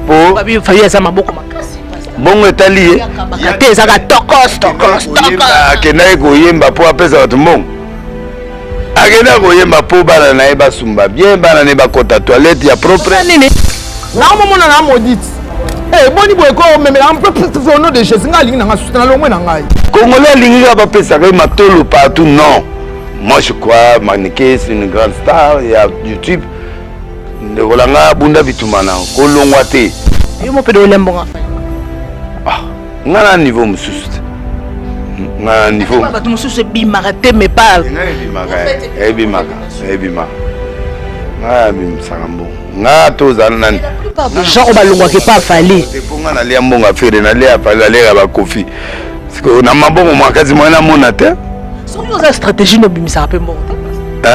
pour babi faye za maboko makasi bongo etali bakate za tokos akenda koyemba po apesa bato mbongo akenda koyemba po bana na ye basumba bien bana ne bakota toilette ya propre nini naomona na maudite boni boye ko memela un peu plus au nom de Jésus ngalingi na soutenir le moins na ngai congolais alingi ka bapesa ka matolo partout non moi je crois Maniké c'est une grande star il y a YouTube de volanga bunda bitumana ko longwa te yo mo pedo lembonga ngana niveau mususu ngana niveau bato mususu bimaka te me pas ebimaka ngaya bimsaka mbongo nga tozala nani jean o balongwaka pa fali po nga nalia mbongo afere nalia fali alia bakofi siko na mabongo mwakazi mwana mona te soki oza stratégie nobimisaka mpe mbongo te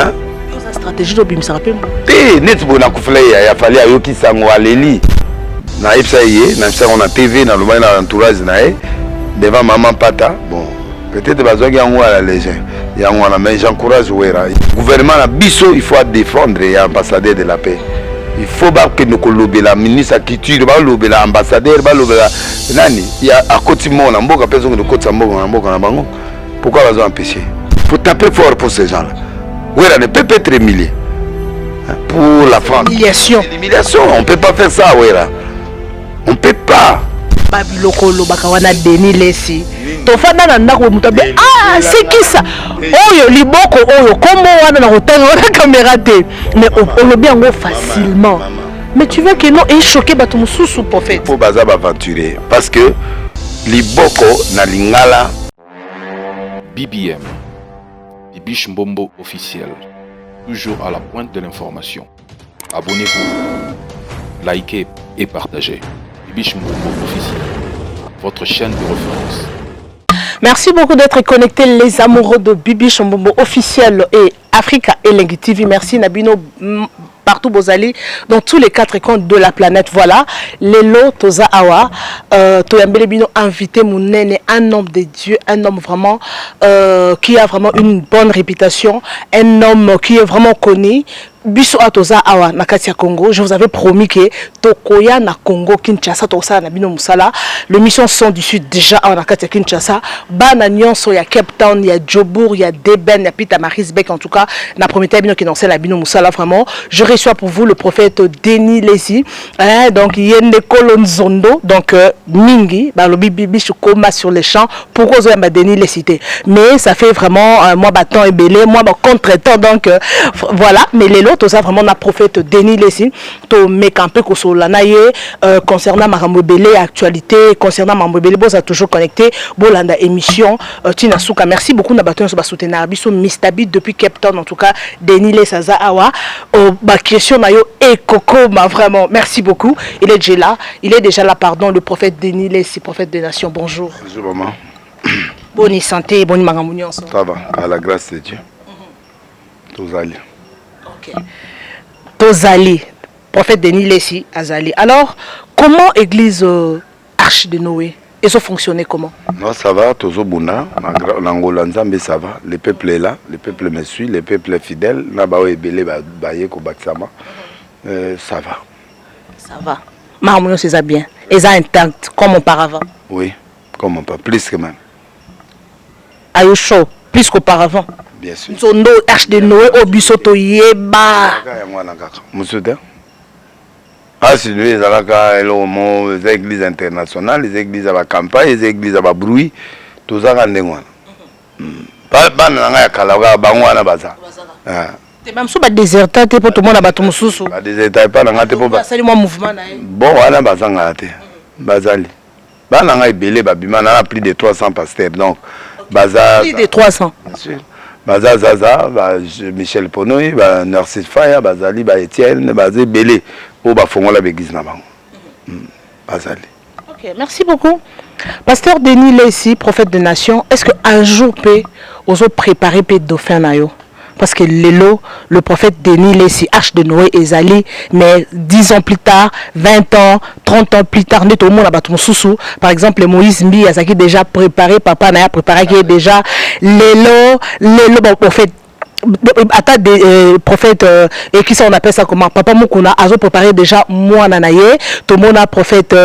oza stratégie nobimisaka mpe mbongo te neti bo nakufula ya fali ayokisango aleli nayebisa ye nayebisango na tv nalobaki na entourage na ye devant mama pata bon peut-être bazwaki yango à la légère yango wana mais j'encourage wera gouvernement na biso il faut défendre ya ambassadeur de la paix il faut bakende kolobela ministre ya culture balobela ambassadeur balobela nani ya akoti mona mboka mpe ezokende kokotisa mboka na bango pourquoi bazo empêcher faut taper fort pour ces gens là wera ne peut pas être humilié pour la France l'humiliation on peut pas faire ça wera on peut pas babilokolo bakawana Denis Lesi tofanda na ndako muto be sikisa oyo liboko oyo kombo wana na hôtel wana caméra te mais on le bien facilement mais tu veux que non est choqué bato mususu prophète pour baza aventurer parce que liboko na lingala BBM Bibiche Mbombo officiel toujours à la pointe de l'information. Abonnez-vous, likez et partagez. Bibiche Mbombo officiel, votre chaîne de référence. Merci beaucoup d'être connectés les amoureux de Bibiche Mbombo officiel et Africa et Lengi TV. Merci Nabino partout Bozali dans tous les 4 coins de la planète. Voilà, Lelo Toza Awa, Toyambele Bino invité Mounene, un homme de Dieu, un homme vraiment qui a vraiment une bonne réputation, un homme qui est vraiment connu. Biso atoza awa na kati ya Congo, je vous avais promis que tokoya na Congo Kinshasa tosa na bino musala, le mission son du sud déjà awa na kati ya Kinshasa, bana nyonso ya Cape Town, ya Jobour, ya Deben, ya Pita Marisbeck en tout cas, na prometté bino ki danser la bino musala vraiment. Je reçois pour vous le prophète Denis Lesi, donc yende kolonzondo, donc mingi, ba lobi bibiche koma sur les champs pour cause ya Denis Lesi té. Mais ça fait vraiment moi battant et belé, moi contre-temps donc voilà, mais les tout ça vraiment na prophète Denis Lesi to mekampe ko solana ye concernant Marambo Belé actualité concernant Marambo Belé bo ça toujours connecté bolanda émission Tina Souka. Merci beaucoup na baton so ba soutenir biso Mr Beat depuis Cape Town en tout cas Denis Lesi awa ba question na yo et Coco ma vraiment merci beaucoup. Il est déjà là pardon le prophète Denis Lesi prophète des nations. Bonjour. Bonjour maman. Bonne santé bonne makambo nyonso. Ça va à la grâce de Dieu. Tous allez. Tozali, prophète Denis Lesi Azali. Alors, comment l'église Arche de Noé, et ça fonctionnait comment? Non, ça va, Tozobuna, l'Angola Nzambe, ça va. Le peuple est là, le peuple me suit, le peuple est fidèle. Nabawe Belé, Baye, Kobaksama. Ça va. Ça va. Maman, c'est ça bien. Et ça intact, comme auparavant? Oui, comme on peut, plus que même. Ayo chaud, plus qu'auparavant? Bien sûr. Zondo Arche de Noé au Bisoto Yeba. Monsieur de Arche de Noé, les églises internationales, les églises à la campagne, les églises à la bruit, tout ça rendez moi. Pas na kalaga bangwana baza. Te même so ba déserta te pour tout le monde ba tumususu. Ba déserta pas na ngate po ba. Sali moi mouvement na ye. Bon wana bazanga te. Bazali. Ba na ngai belé ba bima na plus de 300 pasteurs donc bazar. Plus de 300. Bien sûr. Baza Zaza, Michel Ponoy, Narcisse Faya, Bazali, Etienne, Bazé Belé, ou Bafongola Béguise Nabango. Bazali. Ok, merci beaucoup. Pasteur Denis Lesi, prophète de nation, est-ce qu'un jour, vous avez préparé le dauphin nayo? Parce que le prophète Denis Lesi, Arche de Noé et Zali, mais 10 ans plus tard, 20 ans, 30 ans plus tard, tout le monde a battu mon sous. Par exemple, Moïse Mbi, a déjà préparé, papa n'a préparé qui est déjà le prophète Attends, des prophètes, et qui ça on appelle ça comment? Papa Mukuna a préparé déjà moi nanaye, tout le monde a prophète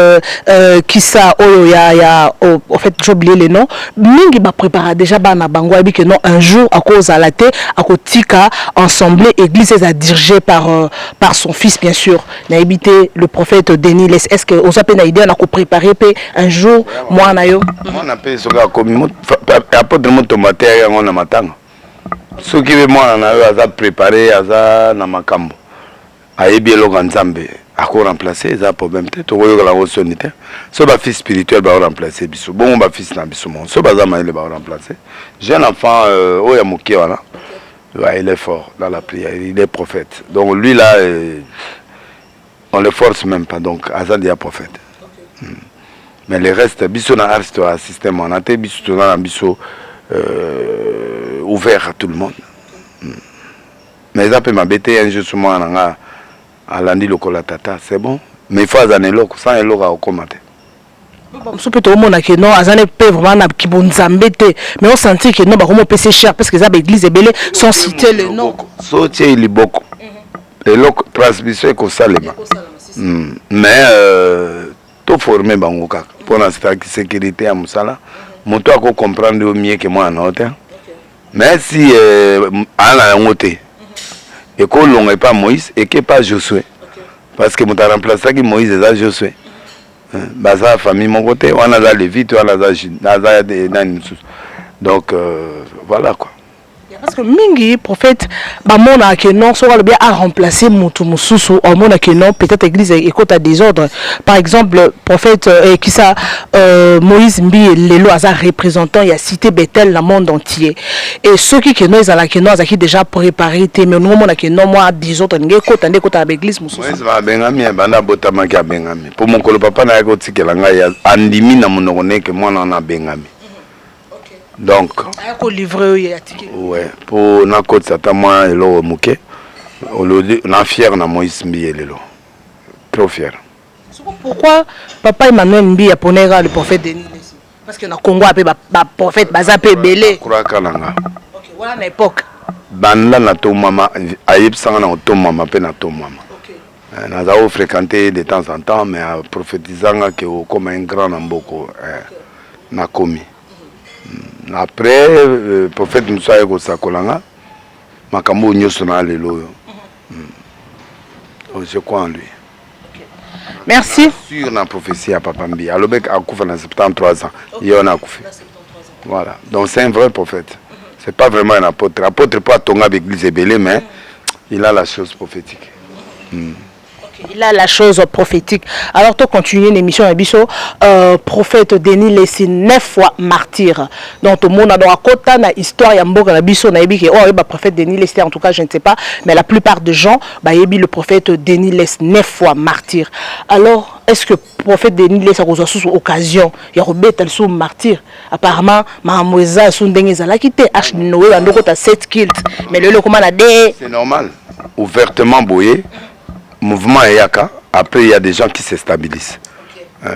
qui ça, oh ya, en fait j'ai oublié les noms. Mingi ba préparé déjà bana bango et que non un jour à cause à la tête, à cause tika ensemble église est dirigée par son fils bien sûr. N'a habité le prophète Denis Les. Est-ce que aux appels n'a idée on a préparé un jour moi nayo? Moi on appelle ça comme apôtre mon tomate on a matanga. Ce qui veut moi on a préparé à na makambo. Ayebi eloko nzambe ako remplacer ça problème te to koyoka la sonité. So ba fils spirituel ba remplacer biso. Bon ba fils na biso mon. So ba za maile ba remplacer. Jeune enfant oya moké wana. Ouais, il est fort dans la prière, il est prophète. Donc lui là on le force même pas donc Azad est prophète. Okay. Mais le reste biso na art un système on a été biso na biso ouvert à tout le monde. Mais ça peut m'embêter un jour sur moi à l'andi le colatata, c'est bon. Mais il faut azane loko sans un loko à commenter. Je peux te dire que non, azane peut vraiment qui bon zambete, mais on sentit que non, bah comment c'est cher parce que ça l'église est belle sans citer le nom. Sauter il est beaucoup. Et loko transmission est comme ça les mains. Mais tout formé bangoka pour la sécurité à Moussala. Mon toi qu'on comprendre au mieux que moi en hauteur. Mais si à la montée et qu'on l'on pas Moïse et que pas Josué parce que mon ta remplacé qui Moïse est Josué. Baza famille mon côté on a la Lévite on a la donc voilà quoi. Parce que mingi prophète ba mona que non soit le bien à remplacer mutu mususu au mona que non peut-être église écoute à désordre par exemple prophète qui ça Moïse Mbi lelo asa représentant il a cité Bethel le monde entier et ceux qui que non ils ala que non qui déjà préparé mais nous mona que non moi désordre nge kota ndé kota l'église mususu Moïse va bengami bana botama ka bengami pour mon kolo papa na ko tikela ngai andimi na monoko que moi na bengami. Donc, ouais, pour na côte satan moi et l'eau mouké, on a fier na Moïse Mbi et l'eau, trop fier. Pourquoi papa Emmanuel Mbi a ponné le prophète Denis? Parce que na Congo a ba prophète bazapé belé. Kura kananga. Ok, voilà l'époque. Banda na to mama, ayib sanga na to mama pe na to mama. Ok. Nous avons fréquenté de temps en temps, mais prophétisant que comme un grand namboko na komi. Après, le prophète Moussa Ego Sakolanga, Makambo Nyosona Lelo. Je crois en lui. Merci. Sur la prophétie à Papambi. Alobek a Koufa dans 73 ans. Il en a Koufi. Voilà. Donc c'est un vrai prophète. C'est pas vraiment un apôtre. Apôtre pas Tonga avec l'église Ebélé, mais il a la chose prophétique. Il a la chose prophétique. Alors, tu continues l'émission Abisso. Prophète Denis Lessi 9 fois martyr. Donc, tout le monde a dans la côte, na histoire, Yamboka, Abisso, Naïbi, oh, le prophète Denis Lessi, en tout cas, je ne sais pas, mais la plupart des gens, bah, Yebi, le prophète Denis Lessi 9 fois martyr. Alors, est-ce que le prophète Denis Lessi a reçu sous occasion, il y a Robert sous martyr? Apparemment, Mahamoueza, sous Dengueza, la quitté, H. Noé, en d'autres, 7 kills. Mais le comment a des. C'est normal. Ouvertement boyé. Mouvement Eyaka, après il y a des gens qui se stabilisent.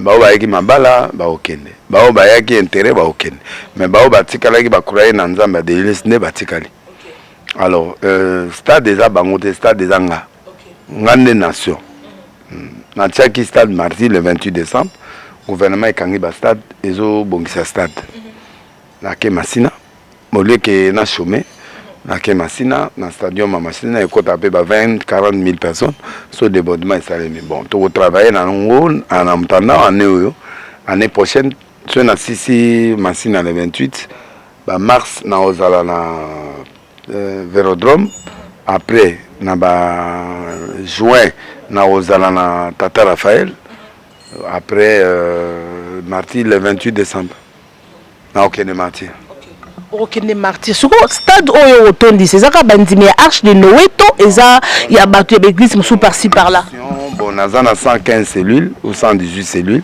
Baoba yaki mabala, baokende. Baoba yaki intérêt, baokende. Mais baoba tikala ki bakuraye na nzamba de lesne batikali. Alors, stade des Abangote, stade des Anga. Ngande nation. Na tiaki stade mardi le 28 décembre, gouvernement ekangi ba stade ezo bongisa stade. Na ke Masina, molé ke na chômé. Na Kemasina, dans le stadium à Masina, il y a 20-40 000 personnes sur le débordement. Bon, tu travailles dans le en attendant l'année prochaine, tu as Sissi Masina le 28, mars, na Ozala na Vélodrome, après, na juin, na Ozala na Tata Raphaël, après, mardi le 28 décembre, na Okene Martyr. Ok, les martyrs. Sur le stade où il y a dit, c'est ça qui a dit, mais Arche de Noé, il y a battu l'église sous par-ci par-là. Bon, on a 115 cellules ou 118 cellules.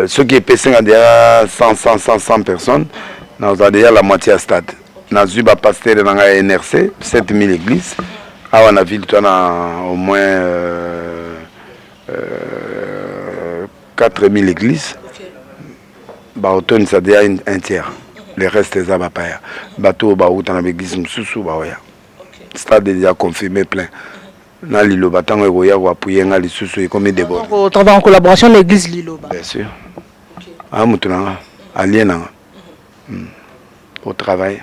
Ceux qui est passé à déjà 100 personnes, nous avons déjà la moitié à stade. Nous avons eu un pasteur dans la NRC, 7000 églises. On a vu au moins 4000 églises. Bah, c'est déjà un tiers. le reste eza bapaya bato bauta na l'église mosusu baoya stade déjà confirmé plein na liloba ntango ekoya koapuye nga lisusu ekomi déborde. Donc tu vas en collaboration l'église liloba. Bien sûr. Mutu nanga allié nanga au travail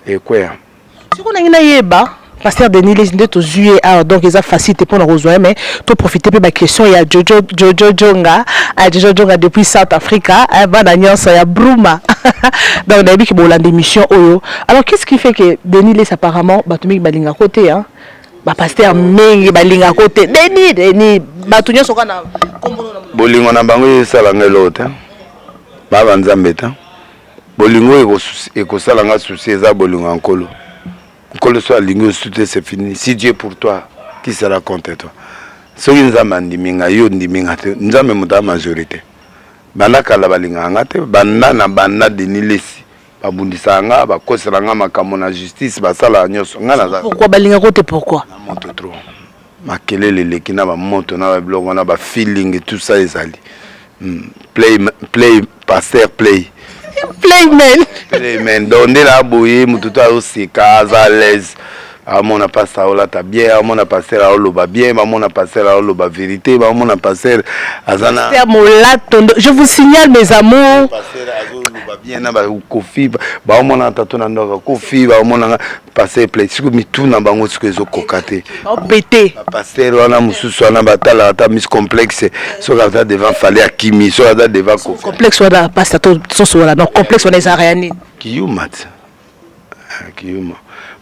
et quoi. Si on a une yeba pasteur Denis les nde to juillet donc ils a facilité pour nous rejoindre mais to profiter de ma question il y a Jojo Jonga depuis South Africa va na nyonso ya Bruma donc on a vu que bon la démission oyo alors qu'est-ce qui fait que Denis les apparemment batumik balinga côté hein ba pasteur mengi balinga côté Denis batunya soka na bolingo na bango sala ngelote ba banzambe ta bolingo ekosala nga souci eza bolingo nkolo nkolo so alingi osute c'est fini si Dieu pour toi qui sera contre toi soki nzambe ndiminga yo ndiminga te nzambe muta majorité bana kala balinga nga te banda Denis Lesi babundisa nga bakosela nga makambo na justice basala nyonso nga naza pourquoi balinga côté pourquoi na moto trop makelele leki na ba moto na ba blog na ba feeling et tout ça ezali play pasteur play man donc nde la boye mututu azoseka aza à l'aise amona pasteur ola ta bien amona pasteur aoloba bien bamona pasteur aoloba vérité bamona pasteur azana je vous signale mes amours pasteur azoloba bien na ba kofi bamona tato na ndoka kofi bamona pasteur play siku mituna bango siku ezokoka te pété pasteur wana mususu wana batala ata mis complexe soki aza devant fale ya kimi soki aza devant complexe wana pasteur to wana non complexe wana eza rien kiyuma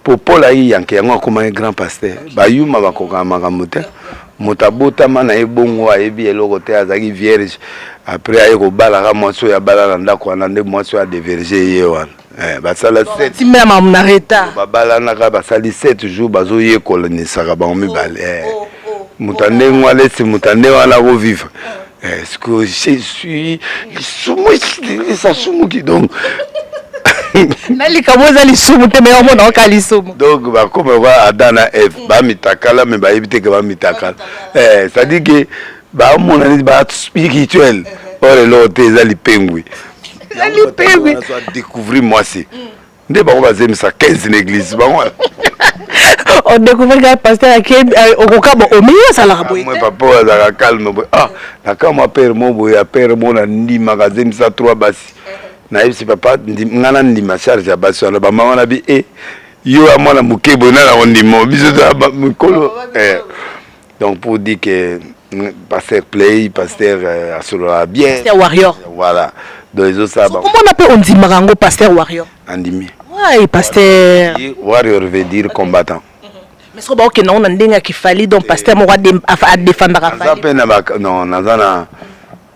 popola yi yanke yango akoma grand pasteur bayuma bakoka makambo te moto abotama na ye bongo ayebi eloko te azalaki vierge après aye kobalaka mwasi oyo abala na ndako wana nde mwasi oyo adeverge ye wana basala 7 babalanaka basali 7 jours bazoyekolanisaka bango mibale moto ndenge wana esi moto nde wana kovivre est-ce que je suis lisumu qui donc nalika moza lisumu te mais omona oka lisumu donc bakoma kwa Adana Eve ba mitakala mais ba éviter que ba mitakala ça dit que ba mona ni ba spirituel ore lo te za lipengwi soit découvrir moi c'est nde ba ba zemisa 15 l'église ba moi on découvre que pasteur okokabo omiya sala boye moi papa za calme la kama père mo boya père mo na ndi magasin ça 3 basi na yebisi papa ngana ndima charge ya basi wana bamama na bi yo a mwana mukebo na la ondimo biso za mukolo donc pour dire que pasteur play pasteur asura bien pasteur warrior voilà donc ils ont ça comment on appelle on dit marango pasteur warrior andimi ouais pasteur warrior veut dire combattant mais ce que ba ok non on ndenga kifali donc pasteur mo a défendre afali non nazana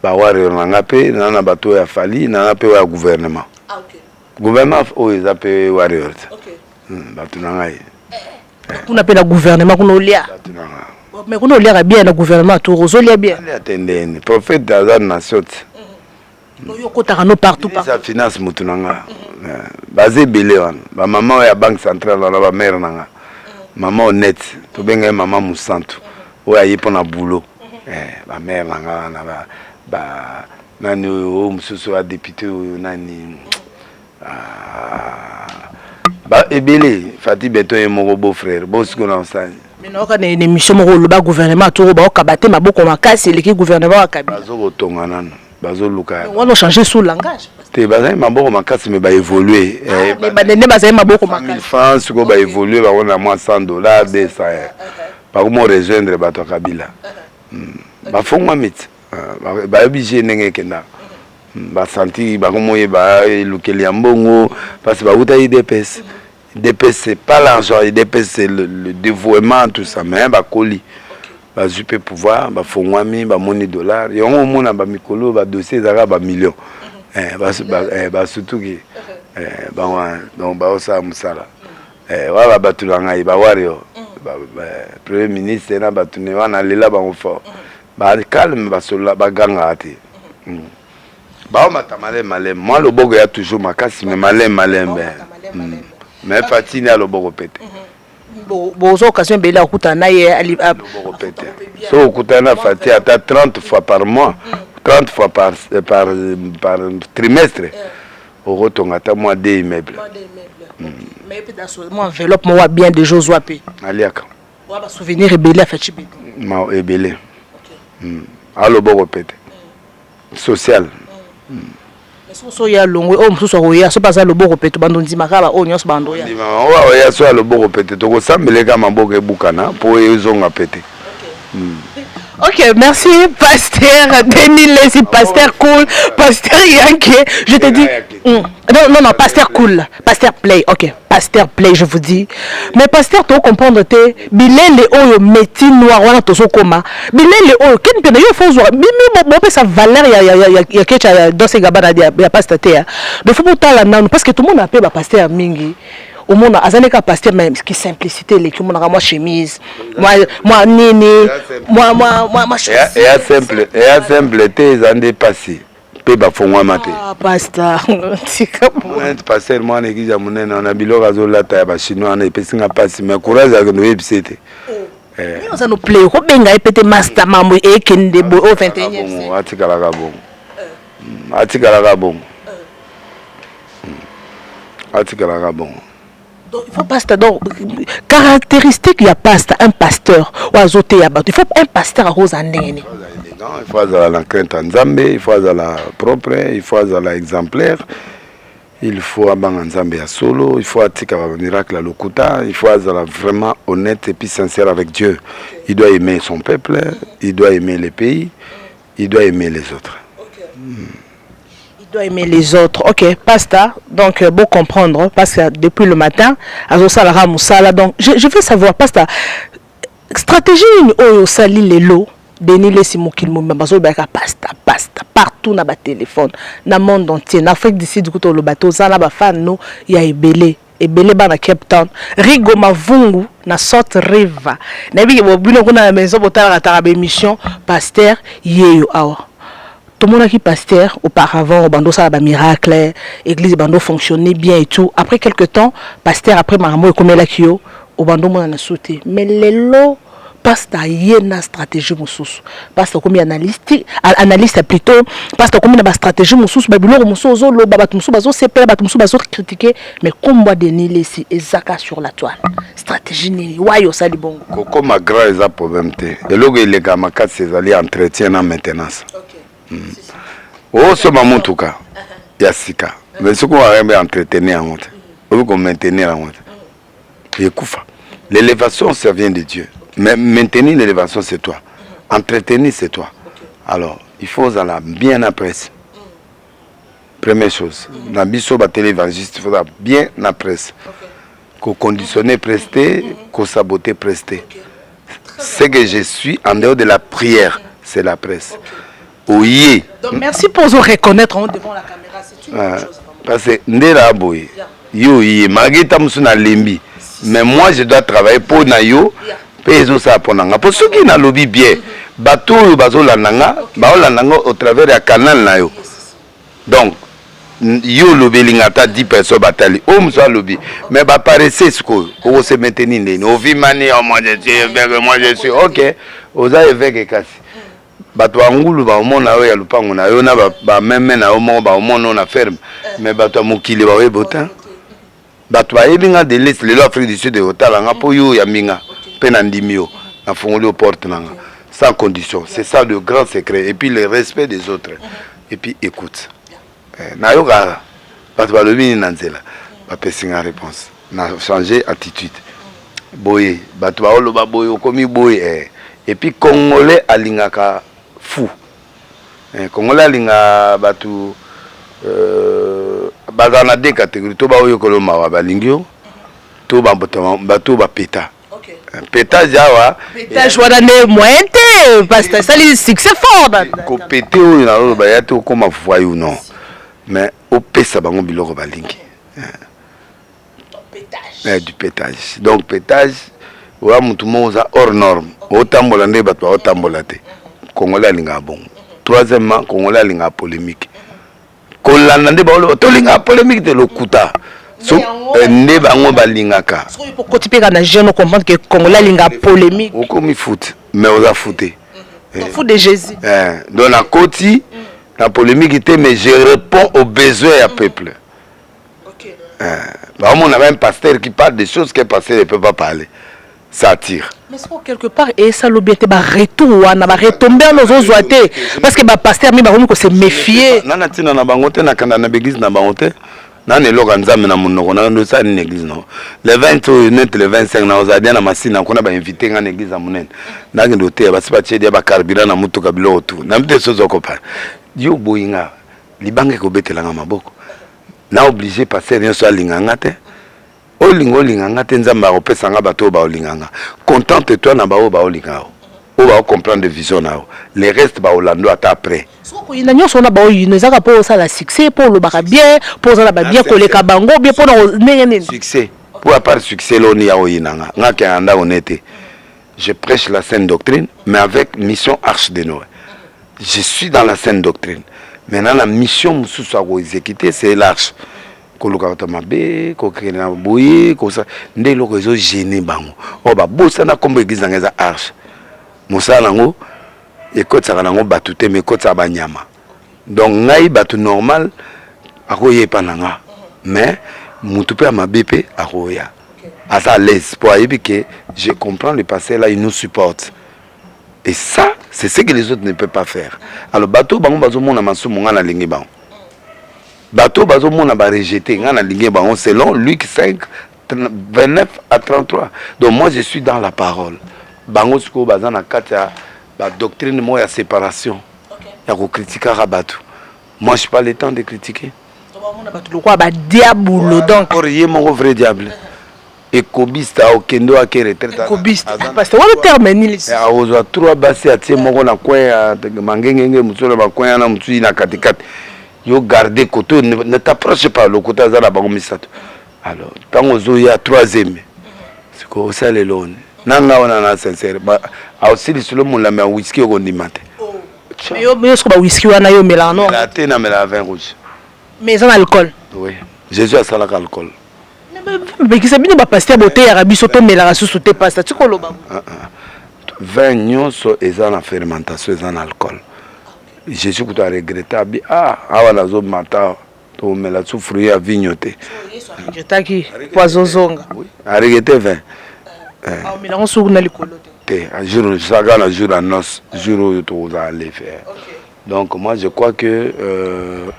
ba warrior nanga pe nana bato ya fali nana pe ya gouvernement gouvernement oyo eza pe warrior bato nanga kuna pe na gouvernement kuna olia mais kuna olia bien na gouvernement to rozolia bien attendez prophète d'Azan nation yo kotaka no partout ça finance mutu nanga basé belé wana ba maman ya banque centrale wana ba mère nanga maman honnête to benga maman musantu oyo ayi pona boulot ba mère nanga na ba nani o mususu wa député nani ba ebele Fati Beton et mon beau frère bosco na nsani mais non kana une émission mo lo ba gouvernement to ba okabate maboko makasi leki gouvernement akabi bazo kotonga nana bazo luka on va changer sous langage te bazai maboko makasi mais ba évoluer mais banene bazai maboko makasi France ko ba évoluer ba on a moins $100 200 par comment rejoindre bato kabila ba fongwa mit ba obligé ndenge kenda ba senti ba komoye ba lukeli mbongo parce que ba uta IDPS IDPS c'est pas l'argent IDPS c'est le dévouement tout ça mais ba koli ba jupe pouvoir ba fongwami ba moni dollar et on mona ba mikolo ba dossier zaka ba millions ba surtout que ba donc ba osa musala wa ba tulanga ba wario ba premier ministre na ba tune wana lela ba fort ba calme ba sola ba ganga ate ba mata malem moi le bogo ya toujours makasi mais malem mais Fatine a le bogo pété bozo occasion bela okuta na ye ali bogo pété so okuta na Fatine ata 30 fois par mois 30 fois par trimestre Orotongata moi des immeubles. Mais peut-être moi enveloppe moi bien des choses wapé. Aliaka. Wa ba souvenir rebelle fait chibi. Ma rebelle. Allo bo répéter. Social. Mais so ya longo o msuso ya so pas le bo répéter bando ndimaka o nyos bando ya. Ndima wa ya so le bo répéter to ko sambeleka mamboka ebukana po ezonga pété. Ok, merci Pasteur Denis Lesi, Pasteur Cool, Pasteur Yankee. Je te dis. Non, Pasteur Cool, Pasteur Play. Ok, Pasteur Play, je vous dis. Mais Pasteur, tu comprends, tu bilele oyo métier noir, wana to sokoma. Bilele oyo, ken pena yo faut voir. Mimi mo sa valeur ya kecha dans ces gabana ya Pasteur Tea. De faut pas la nan parce que tout le monde appelle Pasteur Mingi. Au monde azaneka pasteur même qui simplicité les qui moi chemise moi nini moi chose et simple te zande passé pe ba fongwa mate pasteur tika pasteur moi n'exige monene on a biloko azolata ya ba chinois na epesinga passe mais courage ya no ebisete on ça nous plaît ko benga epete master mambo e kende bo au 21e siècle atikala bon donc il faut pasteur donc caractéristique ya pasteur un pasteur ou azote ya bato il faut un pasteur à rose ndenge il faut avoir la crainte en Nzambe, il faut avoir la propre, il faut avoir la exemplaire, il faut avoir Nzambe à solo, il faut avoir un miracle à l'okuta, il faut avoir vraiment honnête et puis sincère avec Dieu. Il doit aimer son peuple, il doit aimer les pays, il doit aimer les autres. Il doit aimer les autres. Ok, pasteur, donc bon comprendre, parce que depuis le matin, Azosala Moussala, donc je veux savoir, pasteur, stratégie au sali les lots. Denis Lesi Mokil Moubazo Baka pasta partout na ba téléphone na monde entier na Afrique d'ici du côté le bateau ça na ba fan no ya ebele ba na Cape Town Rigo Mavungu na sorte riva na bi bo bino kuna na maison botala ka ba émission pasteur yeyo awa tout le monde qui pasteur auparavant bando ça ba miracle église bando fonctionnait bien et tout après quelque temps pasteur après maramo ekomela kio au bando mona na sauté mais les lots pasteur yena stratégie mususu pasteur comme analyste plutôt pasteur comme na stratégie mususu ba biloko mususu lo ba mususu bazo sepela ba mususu bazo critiquer mais comme moi Denis Lesi ezaka sur la toile stratégie ni wayo sali bongo koko ma grand eza problème te eloko ileka makasi ezali entretien na maintenance o so mamutuka ya sika mais ce qu'on va entretenir en monte on veut maintenir en monte ekufa l'élévation ça vient de Dieu. Mais maintenir l'élévation, c'est toi. Entretenir, c'est toi. Alors, il faut bien après. Première chose. Dans le biseau, l'évangéliste, il faut bien après. Qu'on conditionne, prester, qu'on sabote, prester. Ce que je suis en dehors de la prière, c'est la presse. Oui. Donc, merci pour vous reconnaître devant la caméra. C'est une chose. Parce que, ndela boy, yo, magita musuna lembi. Mais moi, je dois travailler pour Nayo. Peso ça ponanga pour ceux qui na lobby bien bateau bazo lananga au travers de canal na yo donc yo lobby lingata 10 personnes batali o so lobby mais ba paraissait ce ko o se maintenir né o vi mani o moi je suis OK oza évêque kasi bato angulu ba omona yo ya lupango na yo na ba même na o mo ba omona na ferme mais bato mokili ba we botin bato ba elinga de l'est le Afrique du Sud de otalanga po yo ya minga penandimio na fongoli aux portes nanga sans condition c'est ça le grand secret et puis le respect des autres et puis écoute na yoga bato balobi na nzela ba pesinga réponse na changer attitude boye bato ba oloba boye okomi boye et puis congolais alingaka fou congolais alinga bato bazana deux catégories to ba oyo koloma wa balingio to ba bato ba peta pétage pétage wala ne moyente parce que ça les succès fort ko pété ou na lo ba ya to comme voyou non mais au pesa bango biloko balingi pétage du pétage donc pétage wa mutu moza hors norme o tambola nde bato o tambola te congolais linga bon troisièmement congolais linga polémique kolanda nde ba to linga polémique de lokuta so ne bango balingaka pour côté na jeune comprendre que congolais linga polémique o komi foot mais on a fouté foot de Jésus donc la côté la polémique était mais je réponds aux besoins du peuple On a même un pasteur qui parle des choses qu'un pasteur ne peut pas parler. Ça attire. Mais c'est pour quelque part, et ça l'a bien été retour, on a retombé à nos autres. Parce que le pasteur a se méfier. Non, non, non, non, l'église n'a pas honte. Non, non, non, l'église. Le 20, le 25, on a dit à Massine, on a invité à l'église à Mounen. On a dit à Bassipaché, à Carburant, à Moutokabilo, tout. On a dit choses au copain. Dieu Boinga, les banques qui ont été là, on a obligé de passer rien sur l'ingangate. Olingo linganga nzamba opesanga bato ba olinganga. Contente-toi na ba olinganga. On va comprendre de vision na. Les restes ba olando ata après. Soko ina nyonso na ba oyino ezaka po ça la succès pour le baka bien, pour ça ba bien koleka bango bien pour na succès. Pour à part succès lo ni ya oyinanga. Ngaka anda honnête. Je prêche la saine doctrine mais avec mission arche de Noé. Je suis dans la saine doctrine. Maintenant la mission mususu à exécuter c'est l'arche. Kolokata mabe ko krena boye ko sa ndelo ko zo gêner bango o ba bosa na kombo église nga za arche musala ngo ekotsa na ngo batute me kotsa ba nyama donc ngai batu normal akoye pananga mais mutu pe mabe pe akoya asa l'aise pour aider que je comprends le passé là il nous supporte et ça c'est ce que les autres ne peuvent pas faire alors bateau bango bazo mona masumu nga na lingi bango bateau bazo mona ba rejeté nga na lingi bango selon Luc 5 29 à 33 donc moi je suis dans la parole bango siko baza na kata la doctrine moi ya séparation ya ko critiquer bateau moi je pas le temps de critiquer on a bateau le quoi ba diabolo donc pour y mon vrai diable ekobiste a okendo a ke retraite ekobiste parce que on le termine ici a ozo trois bassi a tie moko na coin mangengenge musolo ba coin na mutui na katikati yo garder côté ne t'approche pas le côté za la bango misato alors tant ozo ya troisième c'est ko ça le lone nanga ona na sincère ba a aussi le solo mon la mais whisky ko ndimate mais yo ce ba whisky wana yo melano la te na mela vin rouge mais ça alcool oui Jésus a ça l'alcool mais qui sabine ba pasteur boté ya biso to mela susu te pasta tu koloba vin nyonso eza na fermentation eza na alcool Jésus kuta regretter awa nazo mata to mela su fruit ya vignoté regrettaki poisonzonga a regretter vin mais on sourd na likolo te un jour saga na jour à noce jour to za aller faire donc moi je crois que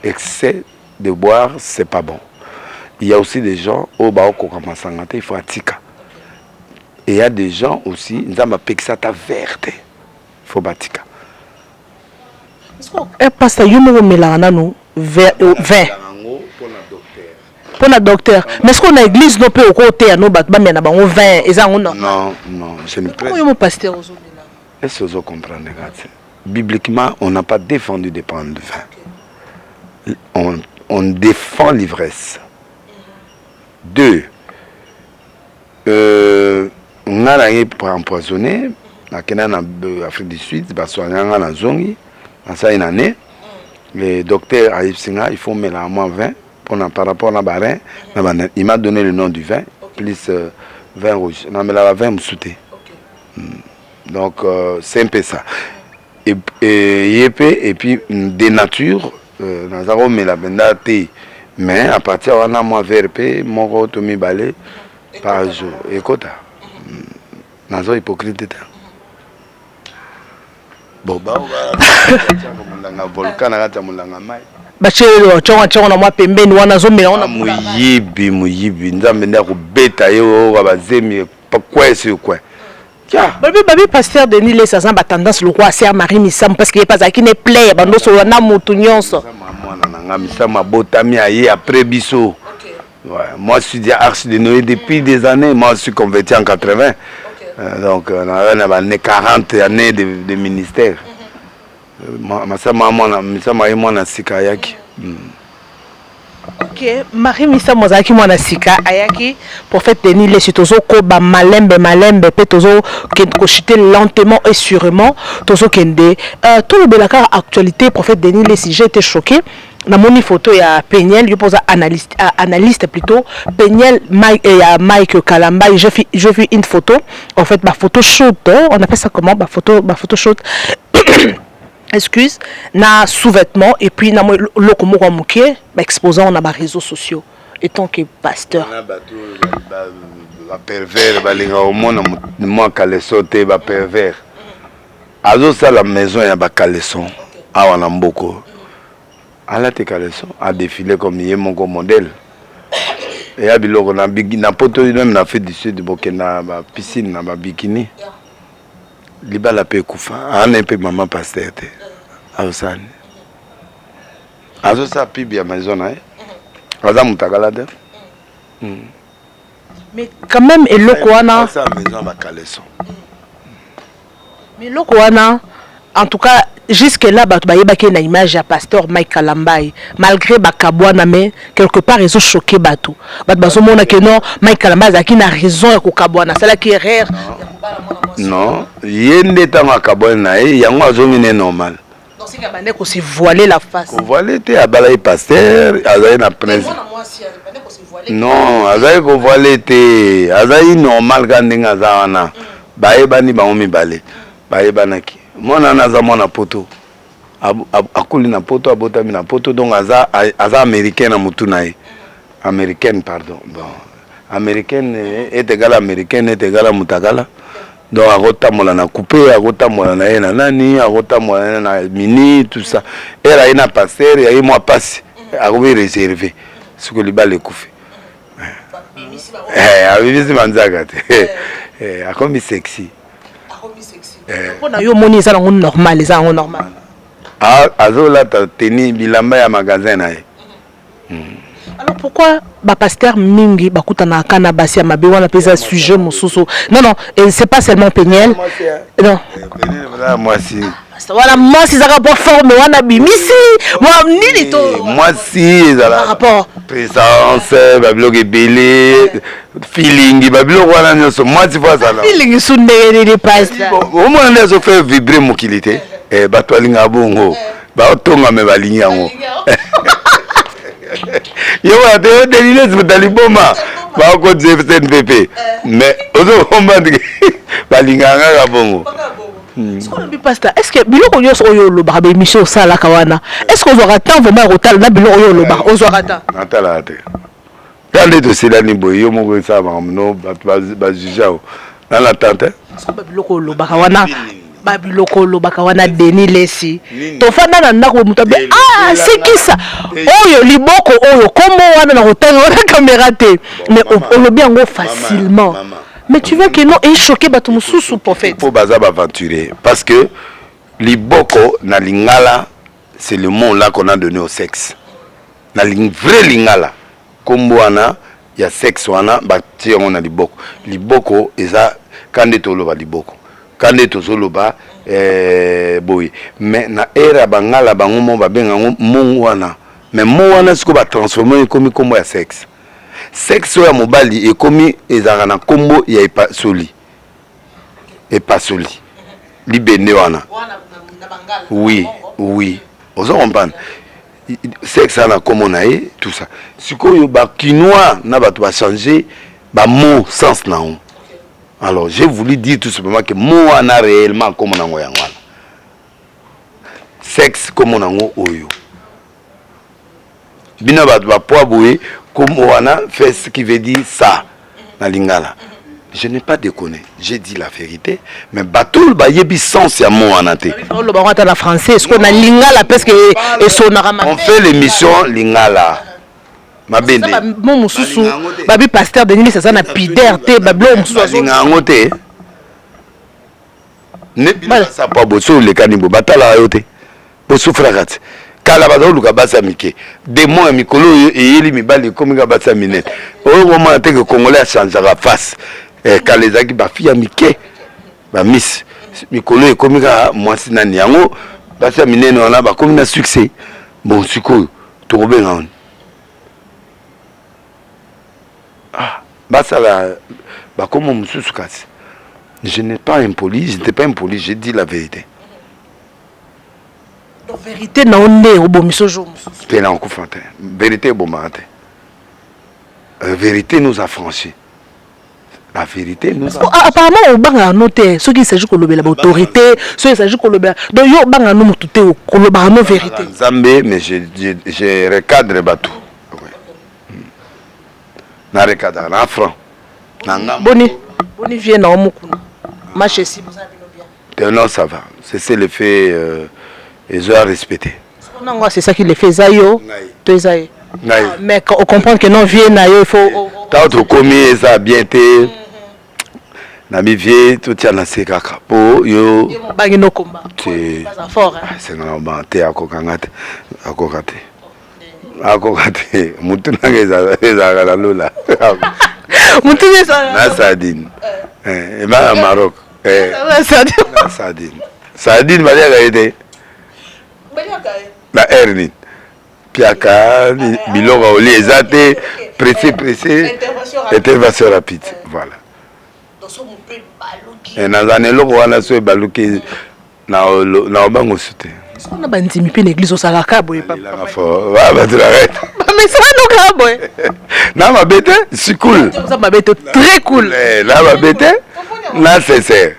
excès de boire c'est pas bon. Il y a aussi des gens au Baoko comme Sangate, il faut atika. Et il y a des gens aussi, ils ont pexata verte. Il faut batika. Et parce que yo melana nous vin pour la docteur. Mais est-ce qu'on a église no peut au côté à nos batba mais na bango vin et ça on non. Non, je ne prête. Comment yo pasteur aux melana? Est-ce que vous comprenez bibliquement, on n'a pas défendu de prendre du vin. On défend l'ivresse. 2. On a été pour empoisonner. En Afrique du Sud, une année. Le docteur Aïf Singa, il faut mettre à moins 20 par rapport à Barin. Il m'a donné le nom du vin, plus vin rouge. On a mis la vin moussouté. Donc, c'est un peu ça. Et puis, des natures, nous avons mis la benda thé. Mais à partir de là, moi, VRP, mon rotomi balai par jour. Écoute, nous hypocrite. Bon, bah, volcan, bachelo chonga na mwa pembeni wana zomela wana muyibi nzambe nda ko beta yo bazemi kwese kwa babi pasteur Denis les ça ba tendance le roi c'est Marie Missam parce qu'il est pas qui ne plaît bando so na mutu nyonso mwana nga Missam botami aye après biso. Ouais, moi je suis dit Arche de Noé depuis des années, moi je suis converti en 80. Donc on a 40 années de ministère. Ok, Marie Missa Mozaki mwana sika ayaki prophète Denis les tozo ko ba malembe pe tozo ko chiter lentement et sûrement tozo kende tout le belaka actualité prophète Denis les si j'ai été choqué na moni photo ya Peniel, je pose analyste plutôt Peniel Mike Kalamba, j'ai vu une photo en fait ma photo shoot, on appelle ça comment ma photo shoot excuse na sous-vêtements et puis na lokomo muké exposant na ba réseaux sociaux étant que pasteur. Ba pervers balinga au monde moi caleçon te ba pervers. Azo ça la maison ya ba caleçon awa na mboko. Ala te caleçon a défilé comme yé mon modèle. Et ya biloko na na poto même na fait du sud Burkina ba piscine na ba bikini. Libala pe kufa ana pe maman pasteur te. Ausani. Azo ça pibi ya maison na. Aza mutakala te. Mais quand même eloko wana ça maison ba caleçon. Mais eloko wana en tout cas jusque là ba bayebaki na image ya pasteur Mike Kalambai malgré bakabwana mais quelque part ils ont choqué bato. Bato bazomona que non Mike Kalambai a na raison ya kokabwana c'est là qui erreur. Non, yende tanga kabwana yango azomine normal. Donc c'est qu'il bande ko se voiler la face. Ko voiler te abala pasteur, azai na prince. Non, azai ko voiler te, azai normal kandinga zawana. Baebani ba omi balé. Baebanaki. Mona naza mona poto. Akuli na poto abotami na poto donc aza américain na mutu na ye. Américaine pardon. Bon. Américaine est égale américaine est égale mutakala. Donc agotamola na coupé, agotamola na ye na nani, agotamola na mini tout ça. Elle a une pasteur, il y a moi passe. Agobi réservé. Ce que libal est coupé. Abibisi manzaga te. Akomi sexy. On a eu moni ça normal, ça normal. Azola ta teni bilamba ya magasin na ye. Alors pourquoi ba pasteur mingi bakutana kana basi ya mabe wana pesa sujet mususu. Non non, et c'est pas seulement Peniel. Non. Moi si. Voilà moi si ça rapport forme wana bimisi. Moi nini to. Moi si ça rapport présence, bablogue belé, feeling, bablogue wana nyoso. Moi si fois ça là. Feeling sunde les pasteur. Au moins on a fait vibrer mon kilité. Bato alinga bongo. Ba otonga me balinga yango. Yo a te délilé sur Taliboma. Ba ko CNPP. Mais ozo komba ndike balinga nga bongo. Est-ce que biloko nyos oyo lo ba émission ça la kawana? Est-ce qu'on aura temps vraiment rotal na biloko oyo lo ba aura temps? Natala te. Quand les dossiers là ni boy yo mo ça ba no ba jujao. Dans l'attente. Est-ce que biloko lo ba kawana? Babiloko lo bakawana Denis Lesi tofanda na ndako mutabe c'est qui ça oyo liboko oyo komo wana na hotanga wana caméra te mais on le bien go facilement mais tu veux que non et choqué bato mususu prophète faut baza aventurer parce que liboko na lingala c'est le mot là qu'on a donné au sexe na vrai lingala kombo wana ya sexe wana bati on a liboko eza kande tolo ba liboko kande tozoloba boy mais na era bangala bango mo babenga mo wana mais mo wana siko ba transformer comme kombo ya sexe ya mobali ekomi ezaka na kombo ya epasoli libende wana oui ozo comprendre sexe na kombo na ye tout ça siko yo ba kinois na bato ba changer ba mot sens na on. Alors, j'ai voulu dire tout simplement que moi, on a réellement comme on a sexe comme on a oyo. Bina ba poa boye comme on a fait ce qui veut dire ça na lingala. Je n'ai pas déconné, j'ai dit la vérité, mais batul ba yebi sens ya mo anate. Le baron la français, est-ce qu'on a lingala parce que et sonara. On fait l'émission lingala. Mabende mon mususu babi pasteur Denis ça na pider te bablo mususu ngote ne bila ça pas boso le kanibo batala yote boso fragate kala bazoluka basa mike démon ya mikolo et yeli mibali comme ga basa minette au moment que congolais change la face kalezaki ba fia mike ba miss mikolo et comme ga mwasi nani yango basa minene wana ba comme na succès bon siko to robenga. Je n'ai pas impoli, je n'étais pas impoli, j'ai dit la vérité. La vérité n'a pas été bonne. Vérité la vérité nous a franchis. La vérité nous a... Apparemment, on a noté ce qui s'agit de l'autorité, ce qui s'agit de l'autorité. Donc, on a noté la vérité. Mais je recadre tout. na recadre na franc na boni vient na omukuna match si vous avez bien non ça va c'est le fait ils ont respecté non c'est ça qui le fait zayo tozaye mais on comprend que non vient na yo il faut tant commis ça bien été na mi vie tout tient na sekaka po yo bangi no combat c'est fort c'est na banté akokangate akokate mutu nangeza la lola mutu neza na sardine et ma Maroc sardine balia gaite la hernie piaka biloko oli ezate pressé intervention rapide voilà et dans eloko wana so baluki na obango sute on a bandimi pe l'église au salaka boy papa va arrête mais ça no ka boy na ma bête c'est cool ça ma bête très cool là ma bête na c'est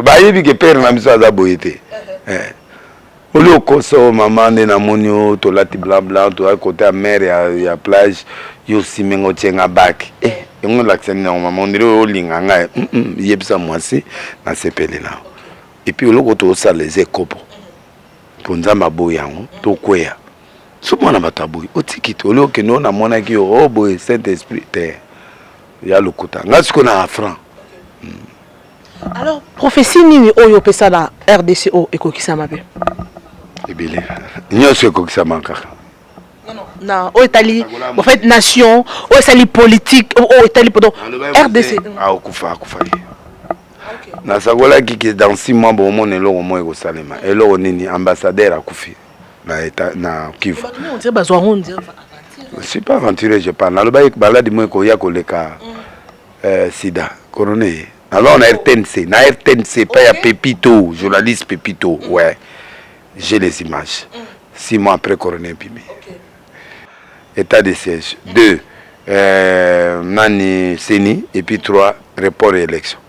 ba yebi ke père na miso za boyete oli okoso maman na monio to lati blanc to à côté à mer ya plage yo simengo tyenga back ngo l'accent na maman ndire o linga nga yebisa mwasi na sepele na et puis oloko to sa les ekopo ponza maboyango to kweya somo na bataboyi otikito oloko no na mona ki o boy Saint Esprit te ya lokuta ngasiko na franc. Alors prophétie nini oyo pesa na RDCO ekokisa mabe ebele nyoso ekokisa mankaka non o Italie en fait nation o sali politique o Italie pardon RDC akufa na sagola ki dans 6 mois bon mon eloko mo eko salema eloko nini ambassadeur akufi na état na Kivu on dirait bazwa on dirait c'est pas aventuré je parle na loba baladi mo eko ya koleka sida coroné alors on a RTNC pas ya Pepito journaliste Pepito ouais j'ai les images 6 mois après coroné pimé état de siège 2 nani Seni et puis 3 report et élection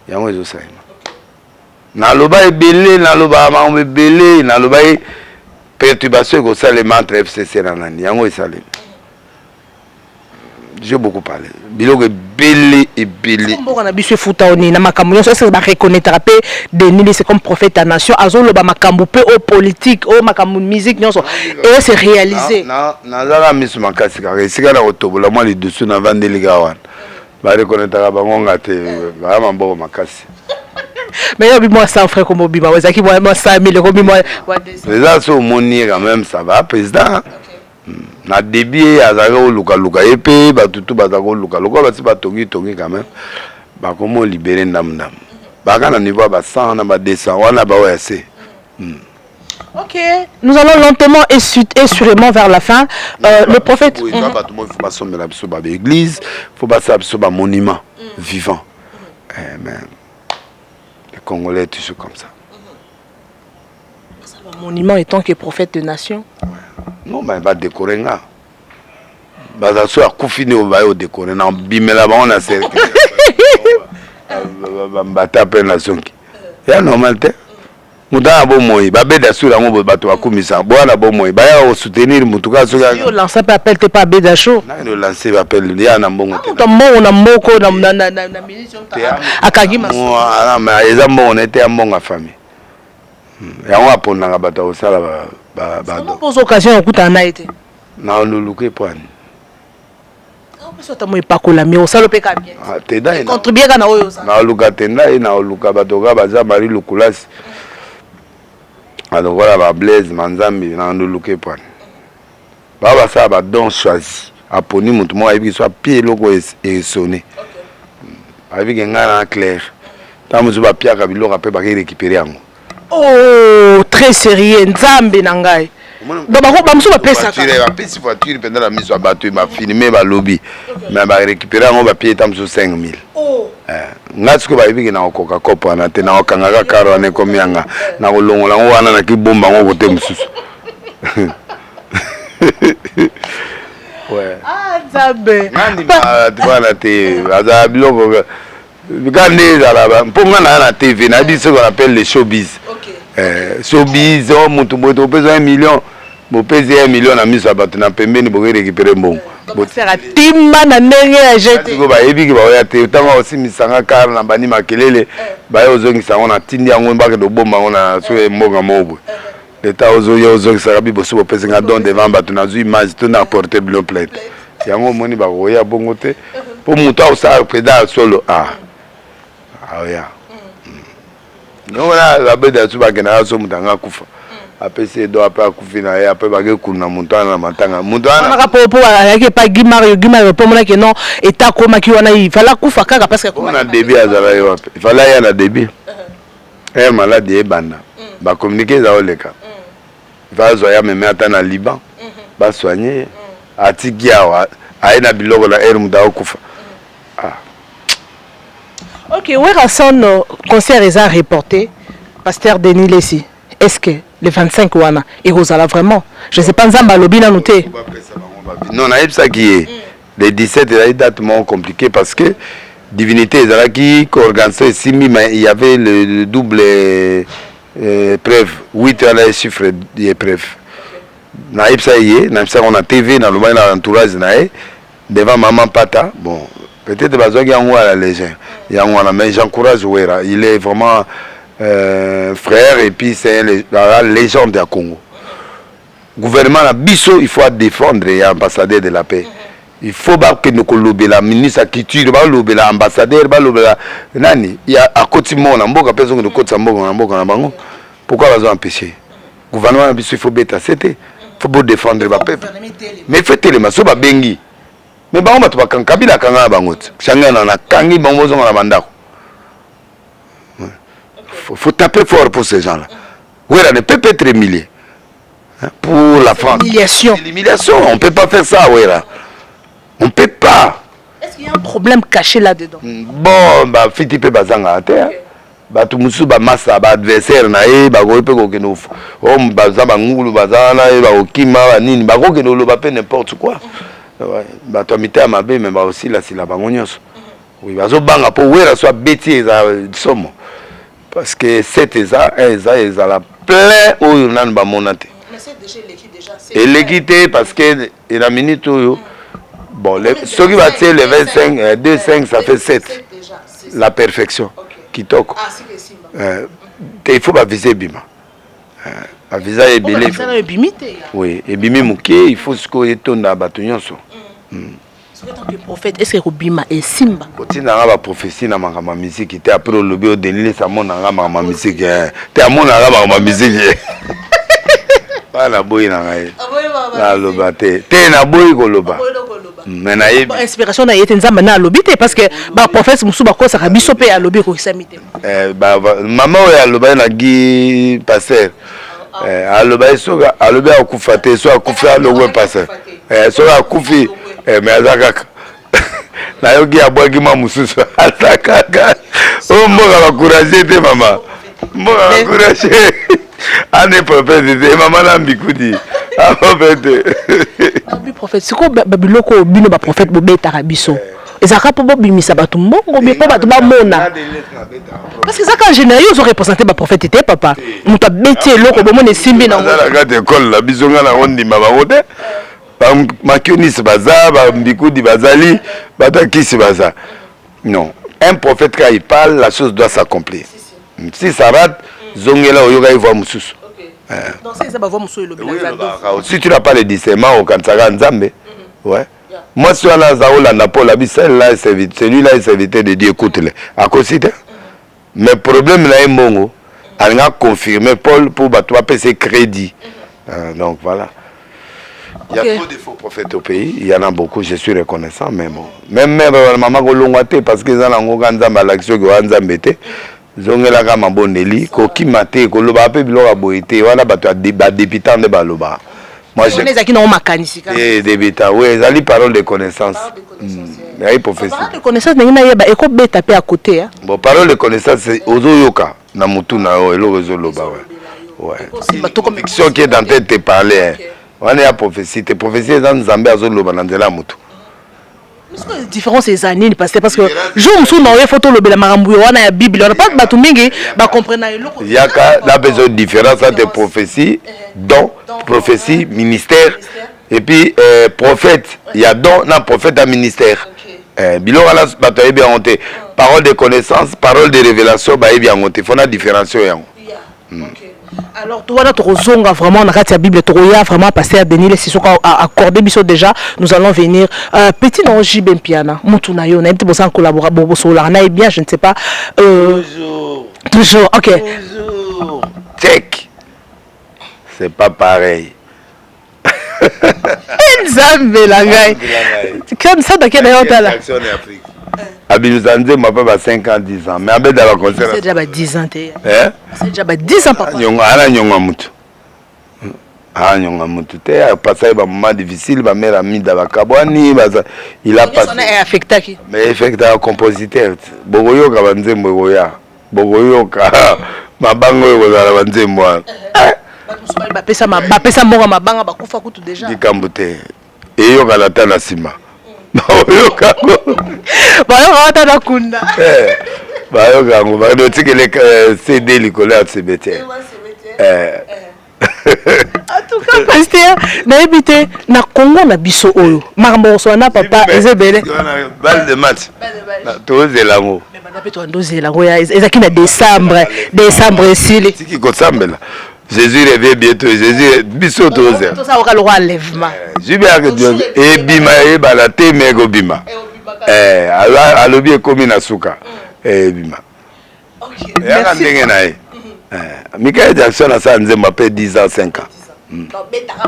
yango ezo saima na loba ebele na loba ma ebele na loba perturbation ko salema entre FCC na nani yango esalema j'ai beaucoup parlé biloko ebele mboka na biso futa oni na makambo nyonso est-ce que ba reconnaître pe Denis c'est comme prophète à nation azo loba makambo pe au politique au makambo musique nyonso et c'est réalisé na zala misu makasi ka esika na otobola moi les dessous na vandeli gawan ba reconnaître bango ngate ba mamboko makasi mais yo bi moi ça frère comme bima wazaki moi 5000 comme moi les as au monir quand même ça va président na début azaka luka epé batutu bazako luka basi batongi quand même ba comment libérer ndam baka na niveau ba 100 na ba 200 wana ba OSC. OK, nous allons lentement et sûrement vers la fin. Le prophète il faut pas sommer la biso ba église, faut pas ça biso ba monument vivant. Mais les Congolais toujours comme ça. Monument étant que prophète de nation. Non, mais va décorer là. Baza so akufini o ba yo décorer na bimela ba on a cercle. Bata pe nation ki. Ya normal te. Muda bo moyi ba beda sura ngo bato bakumisa. Bwana bo moyi ba ya soutenir mutuka so yo lancer pas appel te pas beda show. Na no lancer appel ya na mbongo te. To mbongo na moko na milition ta. Akagima. Ah mais eza mbongo na te mbongo famille. Ya on apona bato osala ba on pose occasion okuta na été. Na luluke point. On peut pas coller mais on salope ka bien. Ah tenda ina. Contribuer kana oyo ça. Na luka tenda ina luka batoka baza mari lukulasi. Alors voilà ba Blaise Manzambi na luluke point. Baba ça ba don choisi. Aponi mutu mo ayibi so pied loko et sonné. Avec un gars clair. Tamuzu ba piaka biloko pe ba récupérer yango. Oh, très sérieux, Nzambe nangai. Donc ba mso ba pesa ka. Ba pesi voiture pendant la mise à battu ba filmer ba lobby. Mais ba récupérer ngo ba pied tamso 5000. Oh. Ngatsko ba ibiki na okoka kopo na te na okanga karo ane komianga na kolongola ngo wana na kibomba ngo kote msusu. Ouais. Ah Nzambe. Ngandi ba twana te aza biloko Gandé Zalaba, pour moi, na TV, on a dit ce qu'on appelle les showbiz. Showbiz, on monte, on pèse 1 million, on pèse 1 million, on a mis ça, on a payé, on a récupéré bon. botera timba na ndenge ya jeté ko ba yebi ki ba ya te tanga aussi misanga kar na bani makelele ba yo zongi sango na tindi yango mbaka do bomba ngona so mboga mobo l'état ozo sarabi boso pese nga don devant batu na zu image to na porter bleu plate yango moni ba roya bongo te po muto au sa pedal solo ya non la beda tu ba gena so mutanga kufa apese do apa kufina ya apa ba ke kuna muntana na matanga muntana ka popo ayake pa Guimario po mona ke non eta koma ki wana il fallait kufa kaka parce que on a débit azala yo il fallait ya na débit malade e banda ba communiquer za oleka va zoya même ata na Liban ba soigner atikiawa aina biloko la muda okufa OK, where son concert est reporté pasteur Denis Lessi. Est-ce que le 25 wana et Rosala vraiment je sais pas nzamba lobi na noté non na ça qui est le 17 la date moins compliqué parce que divinité ezala qui organisé simi mais il y avait le double preuve 8 à la chiffre d'épreuve na ça y est na ça on a TV na loba na entourage na devant maman pata bon peut-être bazwa yango à la légende yango na mais j'encourage Wera il est vraiment frère et puis c'est la légende du Congo. Gouvernement la biso il faut défendre les ambassadeurs de la paix. Il faut pas que nous colobé la ministre de culture, ba lobé la ambassadeur, ba lobé la nani, il y a à côté mon na mboka personne de côté mboka na bango. Pourquoi va empêcher? Gouvernement la biso il faut bêta c'était. Faut pas défendre le peuple. Mais faites les maso ba bengi. Mais ba on ba to ba kankabila kanga bango. Changa na kangi bango zo na bandako. Faut taper fort pour ces gens-là. Oui, on ne peut pas être humilié. Pour la France. L'humiliation, on ne peut pas faire ça, oui. On ne peut pas. Est-ce qu'il y a un problème caché là-dedans? Bon, bah, fiti pe bazanga à terre. Bah, tout musu ba massa ba adversaire na e ba go pe ko ke no. Oh, bazaba ngulu bazana e ba okima ba nini ba go ke no lo ba pe n'importe quoi. Ouais, bah toi mité ma be mais ba aussi là c'est la bangonyos. Oui, bazo banga pour wera soit bêtise za somo. Parce que c'est ça, la plein où il y a un monate. Mais c'est déjà l'équipe déjà. Et l'équité parce que il a minute où bon, ce qui va tirer les 25, 2,5 ça fait 7. La perfection qui toque. Il faut pas viser Bima. La visa est belé. Oui, et Bimi Mouké, il faut ce qu'on est tourné à Batunion. Prophète, est-ce que Robima est Simba? Quand il y a une prophétie dans ma musique, il était après le lobby au dénier, ça monte dans ma musique. Tu as mon ma musique. Pas la boy dans la loba. Tu es la boy au loba. Mais na inspiration na yete nzamba na lobby parce que ba prophète Moussouba ko ça biso pe à lobby ko samite. Maman ya loba na gi pasteur. A loba soga a loba akufate so akufa le we pasteur. So akufi mais azakaka na yogi abwaki mamususu azakaka o mboka bakuraje te mama mboka bakuraje ane prophète te mama na mbikudi prophète abi prophète siko babiloko bino ba prophète bobetaka biso ezaka po bobimisa bato mbongo bi po bato bamona parce que ça quand général ils ont représenté ba prophète te papa muta beti loko bomone simbi na ngala ka te école la bizonga na ondima bangote Makionis baza, Mbikudi bazali, Batakisi baza. Non. Un prophète quand il parle, la chose doit s'accomplir. Si ça rate, Zongela Oyoga il voit Moussous. Si tu n'as pas le discernement au Kansara Nzambe, ouais. Moi si on a Zaola Napol, celui-là il s'évitait de dire écoute-le. À cause de mais le problème là est mongo. Elle a confirmé Paul pour battre ses crédits. Donc voilà. Il y a trop de faux prophètes au pays, il y en a beaucoup, je suis reconnaissant, mais bon. Même maman Golongate, parce que dans la l'action que Wanza mette, Zongela Gama Boneli, Koki Mate, Koloba Pebloa Boité, voilà, députant de Baloba. Moi, je suis députant, oui, ils ont les paroles de connaissance. Il y a une prophétie. Parole de connaissance, il y a à côté. Bon, parole de connaissance, c'est Ozoyoka, Namutu, Naoelo, Zoloba. Ouais. Conviction qui est dans tête de parler. On est à prophétie. Tes prophéties dans Zambie à Zolo Banandela Moutou. La différence est années parce que je me souviens de photo le bel maramboui on a la Bible on a pas de mingi ba comprendre il y a besoin de différence entre prophétie don prophétie ministère Et puis prophète, il y a don dans prophète à ministère. Bilo ala batoye bien honte. Parole de connaissance, parole de révélation, bah bien honte. Faut la différencier. Alors, tu vois, vraiment, on a la Bible, vraiment, pasteur Denis, les sessions accordé déjà, nous allons venir. Petit non, JB Piana, Moutunayo, on a été en collaborer, bien, je ne sais pas. Toujours, ok. Toujours. Check. C'est pas pareil. Comme ça, dans quel état là? Abimzanze m'a pas 5 ans, 10 ans. Mais à Beda la concert. C'est déjà 10 ans. C'est déjà 10 ans, papa. Nyonga nyonga mutu. Ah nyonga mutu. Te a passé un moment difficile, ma mère a mis dans la cabane, il a passé. On est affecté qui? Mais affecté un compositeur. Bogoyo ka banze mboya. Bogoyo ka mabango yo la banze mwa. Ba pesa mbonga mabanga bakufa kutu déjà. Dikambute. Et yo ka la tana sima. Bayoka na kunda. Bayoka ngo ba do tikele CD likolo ya cimetière. En tout cas, pasteur, na ebité na Congo na biso oyo. Makambo so na papa ezebele. Balle de match. Toze lango. Mais bana pe to ndoze lango ya ezaki na décembre sili. Tiki ko sambela. Jésus revient bientôt. Jésus biso toze. To sa okalo enlèvement. Jibia que Dieu et bima e bala te mego bima. Alobi ekomi na suka. Bima. OK. Ya ndenge na e. Michael Jackson a ça nzemba pe 10 ans 5 ans.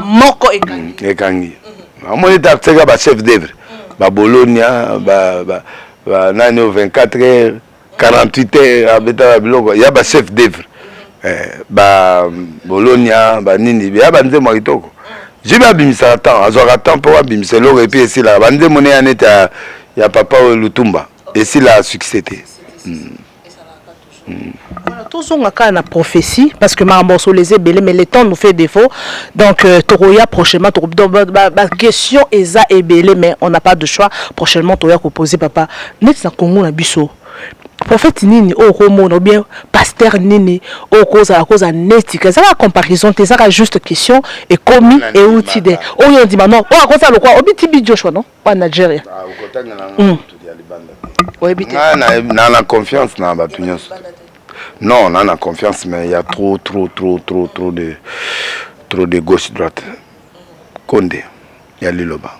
Moko ekangi. Ekangi. Amoni ta tseka ba chef d'œuvre. Ba Bologna ba nani 24 heures 48 heures abeta biloko ya ba chef d'œuvre. Ba Bologna ba nini ya ba nzemba kitoko. J'ai bien bimisa attends, azora temps pour bimisa l'or et puis ici là, bande monnaie en état ya papa Lutumba et si la succédé. Voilà, tous on a une prophétie parce que ma morceau les ébélés mais le temps nous fait défaut. Donc Toroya prochainement la question eza ébélé mais on n'a pas de choix. Prochainement Toroya ko poser papa net na Congo na biso. Prophète nini au romo ou bien pasteur nini au cause à netika ça la comparaison c'est ça juste question et commis et outil de oh on dit maintenant oh à cause ça le quoi obiti Joshua non pas Nigeria na la confiance na ba opinion non on a la confiance mais il y a trop de gauche droite Condé il y a Liloba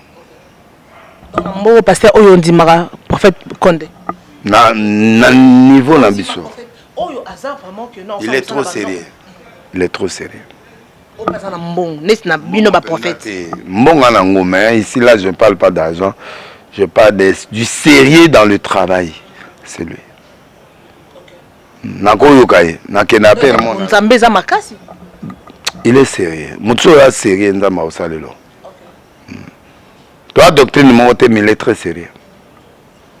bon pasteur oh on dit mara prophète Condé na niveau na biso il est trop sérieux il est trop sérieux mais ici là je ne parle pas d'argent je parle du sérieux dans le travail c'est lui il est sérieux mutu est sérieux nzamba osalelo toi doctrine mo te mais il est très sérieux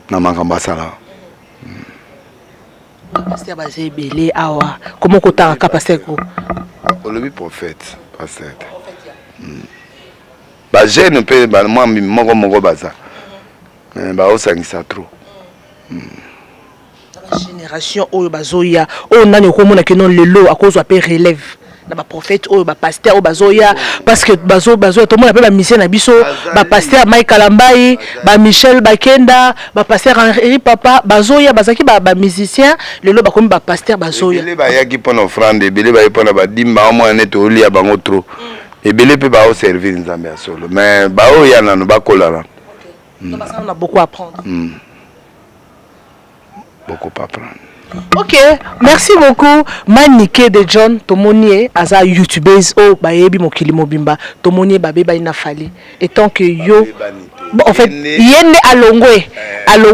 na makamba sala pasteur bazebele awa comment kota ka pasteur ko le prophète pasteur ba jeune pe ba moi moko baza ba osangisa trop génération oyo bazoya o nani ko mona ke non lelo à cause pe relève na ba prophète oyo ba pasteur o bazoya parce que bazo to mona pe ba mission na biso ba pasteur Mike Kalambai ba Michel Bakenda ba pasteur Henri Papa bazoya bazaki ba musicien lelo ba komi ba pasteur bazoya belé ba yaki pona offrande belé ba pona ba dimba mo net o lia bango trop et belé pe ba o servir nzambe solo mais ba o yana no ba kolala on a beaucoup à apprendre beaucoup à apprendre. Ok, merci beaucoup. Maniké de John, Tomonier, Aza YouTubeuse, oh, baebi mokili mobimba, Tomonier babeba ina fali. Et tant que yo, bon, en fait, yene alongwe,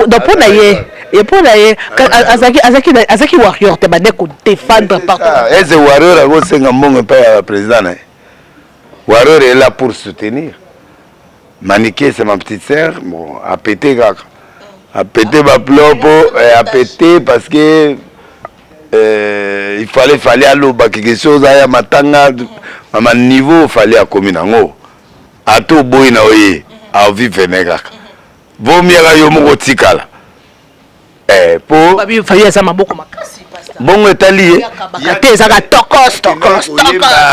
donc pour naie, et pour naie, Azaki warrior, te bade ko défendre partout. Est-ce warrior a go senga mongo pa président? Warrior est là pour soutenir. Maniké c'est ma petite sœur, bon, a pété kaka. A pété ma plopo, a pété parce que il fallait aller au bac quelque chose à matanga à mon niveau il fallait à communango à tout boy na oye à vivre nega vaut mieux à yo moko tikala pour babi fallait ça maboko makasi bon etali yakate ça tokos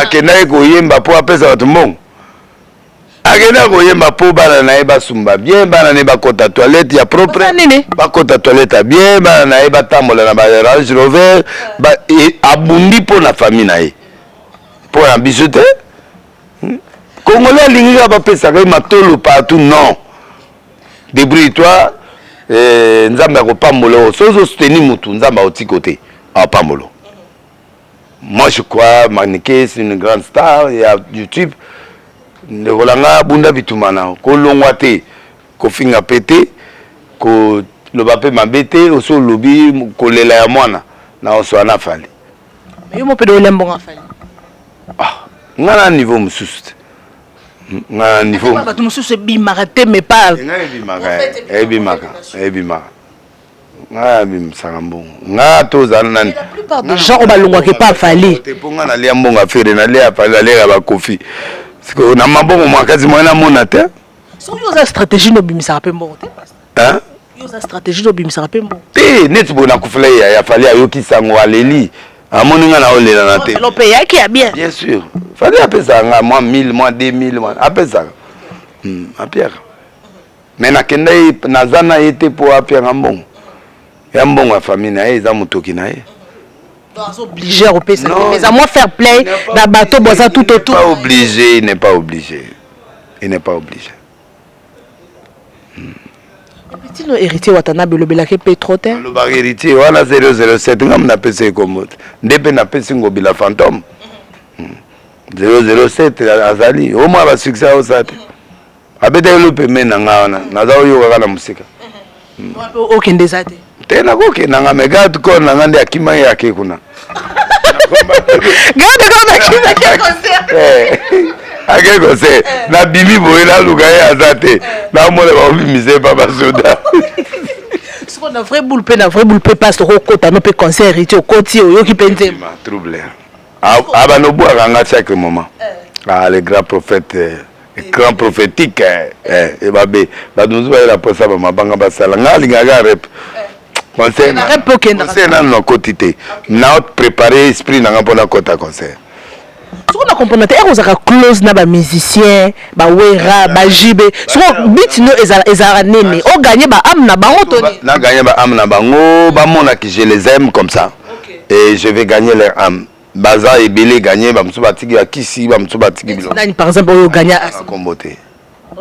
kenai ko yemba pour apesa tout monde Agenda koyemba po bana na eba sumba bien bana ne ba kota toilette ya propre ba kota toilette bien bana na eba tambola na ba Range Rover ba abundi po na famille na ye pour un bijoute Congolais linga ba pesa ka matolo partout non débrouille-toi nzamba ko pambolo sozo soutenir mutu nzamba oti côté a pambolo. Moi je crois Maniké c'est une grande star il y a YouTube ne rolanga bunda bitumana ko longwa te ko finga pété ko loba pe mabete oso lobi ko lela ya mwana na oso na fali yo mo pe do lembo nga fali ngana niveau mususu ngana niveau ba tu mususu bimaka te mais pas ebimaka nga bimsanga mbongo nga toza nani la plupart des gens balongwa ke pas fali te ponga na lia mbongo afere na lia fali na lia ba kofi siko na mabongo mwakazi mwana mona te so yo za stratégie no bimisa pe mbongo te hein yo za stratégie no bimisa pe mbongo te net bona kufula ya fali ayoki sango aleli amoninga na olela na te lo paye qui a bien sûr fali apesa nga moi 1000 moi 2000 moi apesa apia mais na kenda na zana yete po apia ngambongo ya mbongo ya famille na eza mutoki na ye obligé à repayer ça mais à moi faire play dans bateau boza tout autour pas obligé il n'est pas obligé petit no héritier watana belobela ke petro te le bar héritier wana 007 ngam na pese komo ndebe na pese ngobila fantôme 007 azali au moins ba succès au sate abeta le paiement na ngana naza oyo kaka na musika aucun des até tena koke nanga megatu ko nanga ndi akima yake kuna garde comme akima ke concert ake concert na bibi boye na luka ya azate na mole ba obimise pa basoda so na vrai boule pe passe au kota no pe concert héritier au koti yo ki penze trouble aba no boa kanga chaque moment le grand prophète grand prophétique et babe ba nous la posa ba mabanga basala ngalinga ga rep conseil na no kotité na préparer esprit na ngapona kota conseil so na comprendre te ezaka close na ba musicien ba wera ba jibe so beat no ezara nene o gagner ba am na bango toni na gagner ba am na bango ba mona que je les aime comme ça et je vais gagner leur âme baza ebele gagner ba msuba tiki ya kisi ba msuba tiki bilo nani par exemple o gagner à comboter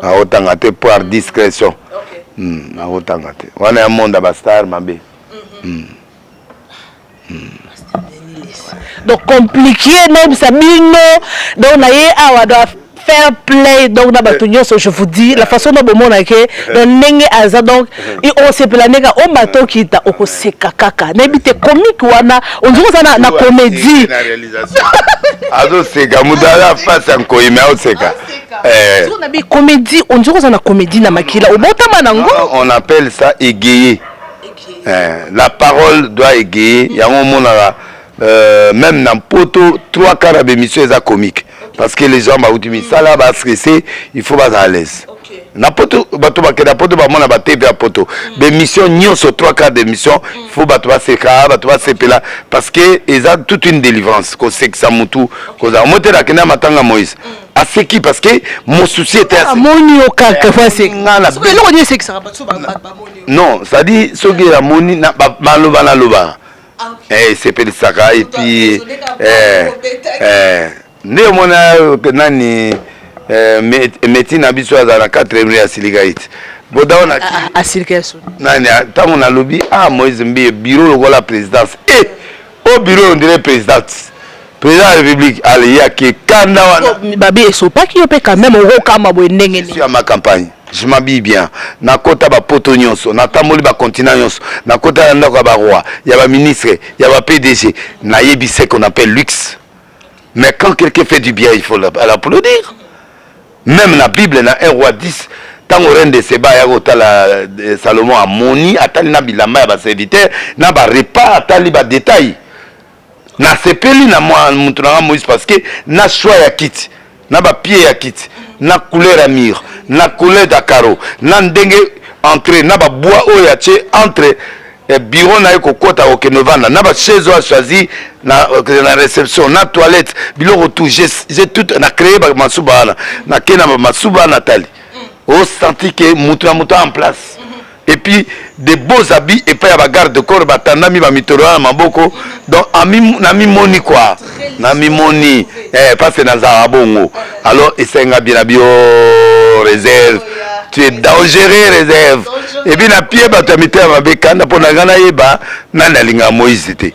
a otanga te par discrétion a otanga te wana ya monde ba star mabe donc compliqué même Sabino donc na ye awa doit faire play donc na batunyo so je vous dis la façon dont bomona ke donc nenge aza donc on se planeka o bato kita oko seka kaka na bité comique wana on dit ça na comédie na réalisation azo seka mudala face en koima o seka so na bi comédie on dit ça na comédie na makila o botama nango on appelle ça égayer la parole doit égayer ya mona même dans poto 3 quarts d'émission est comique parce que les gens ba utimi ça là va stresser il faut pas à l'aise na poto bato ba keda poto ba mona ba TV à poto d'émission nyonso 3 quarts d'émission il faut bato ba seka bato ba sepela parce que ils ont toute une délivrance ko seksa mutu ko za motela kena matanga Moïse à ce qui parce que mon souci était à moni o kaka fa sek ngala so le ko seksa bato ba non ça dit soki la moni na maloba na loba c'est pe saka et puis ne mona nani metina biso za na 4e ya siligaite boda ona asiligaite nani tango na lobi Moïse Mbi bureau lokola présidence au bureau on dirait présidence président de la République allez ya ke kanda wana babi eso pas qui peut quand même au kama bo ndenge sur ma campagne je m'habille bien na kota ba poto nyonso na tamoli ba continent nyonso na kota na ndako ba roi ya ba ministre ya ba PDG na yebise qu'on appelle luxe mais quand quelqu'un fait du bien il faut l'applaudir même la Bible na 1 roi 10 tant au reine de Seba ya kotala Salomon a moni atali na bilamba ya ba serviteur na ba repas atali ba détail na sepeli na moi mutu na Moïse parce que na choix ya kit na ba pied ya kit na couleur à mur na couleur de carreau na ndenge entrée na ba bois o ya che entre bureau na kokota okenovana na ba chaise a choisi na réception na toilette biloko tout j'ai tout na créé ba masuba na kena ba masuba Nathalie au senti que mutu en place et puis des beaux habits et puis ya ba garde de corps batandami ba mitoro na maboko donc ami moni quoi na mi moni parce que na za bongo alors esenga bien bio réserve tu es dangereux réserve et puis na pied ba tamité ba bekanda pona ngana yeba na linga Moïse té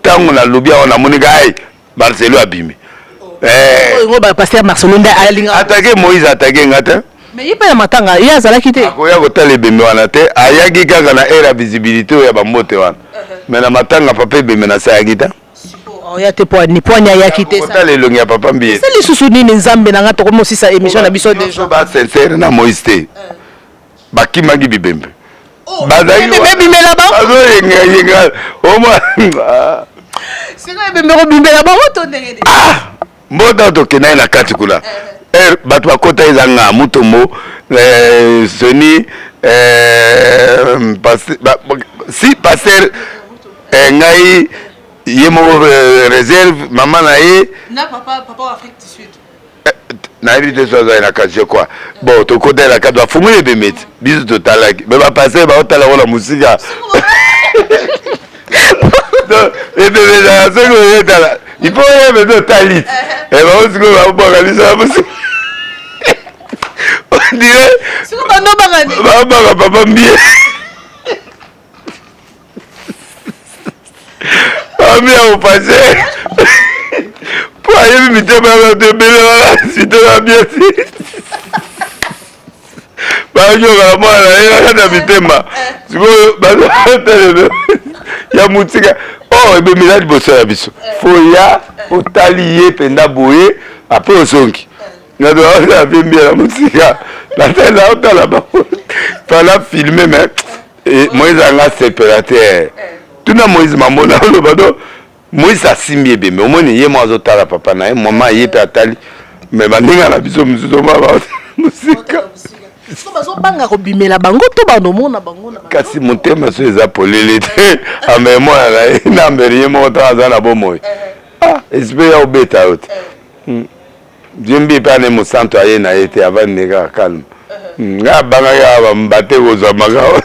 tango na lobia on a monika ai Marcelo abimi ngo ba pasteur Marcelo nda alinga attaquer Moïse attaquer ngata mais il pas matanga il azala kité akoya kotala bembe wana te ayaki kaka na era visibilité ya ba mbote wana mais na matanga papa bembe na sa yakita ya te po ni ponya ya kité ça kotala elongi ya papa mbiye c'est les soussouni ni nzambe na ngato comme si ça émission na biso déjà ba sincère na Moïse te bakimaki bibembe bazaki bimbe là-bas yenga au moins c'est quoi bimbe bimbe là-bas to ndenge mbota to kenai na kati kula bato bakota ezanga mutombo soni si pasteur ngai ye moko réserve maman na ye na papa Afrique du Sud na évité ça na kati je crois bon to kota la kati bafungule bemeti biso totalaki me bapasteur baotala kola musika ebebe na soko yetala il faut y avoir talit et va aussi qu'on va organiser la musique on dirait c'est quoi non bagani papa mbie bien au passé pour aller me mettre dans de belle si de la bien ba yo ga moi là na bitema siko ba ya mutika oh ebe miladi boso ya biso foya otaliye penda boye après osongi na do la bien la musika la tête là otala ba fala filmer mais et Moïse anga séparateur tuna Moïse mamona lo bado Moïse asimbi ebe mais omoni ye mo azotala papa na ye maman ye pe atali mais bandinga na biso musuzo ma musika bazobanga kobimela bango to bandomona bango na kasi motema so eza polele te amemona na mberi ye moko ta aza na bomoi esprit ya obeta yote diembi mpe ane mosanto aye na ye te avandi kaka calme nga bangaki aka bambate kozwa makao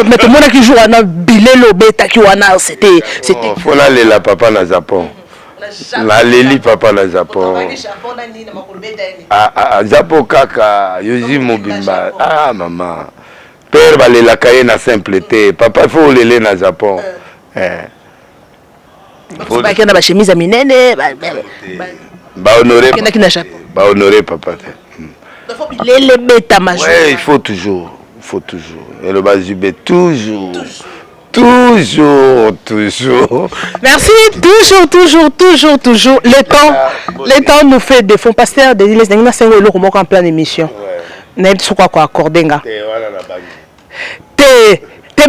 mais tomonaki jour wana bilelo obetaki wana c'était fo nalela papa na Japon naleli papa na Japon Japon kaka yozi mobimba mama père balelaka ye na simple te papa fo olele na Japon baki na bachemise ya minene bahonoré papa te lele beta major il faut toujours et le bazube toujours merci toujours le temps nous fait défaut pasteur de l'île d'Engna sengo le moko en pleine émission na biso kwa accorder nga te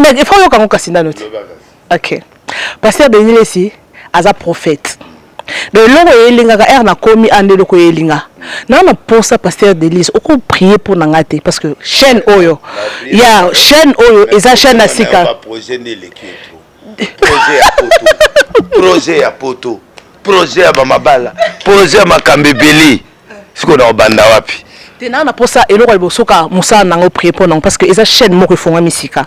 mais il faut yo kango kasina note OK pasteur de l'île ici aza prophète de loko yelinga ka na komi ande loko yelinga na posa pasteur Denise oko prier pour nangate parce que chaîne oyo ya chaîne oyo eza chaîne na sika projet ya poto projet ya bamabala projet ya makambebeli siko na obanda wapi tena na posa eloko libosoka musa nango prier pour non parce que eza chaîne moko fonga misika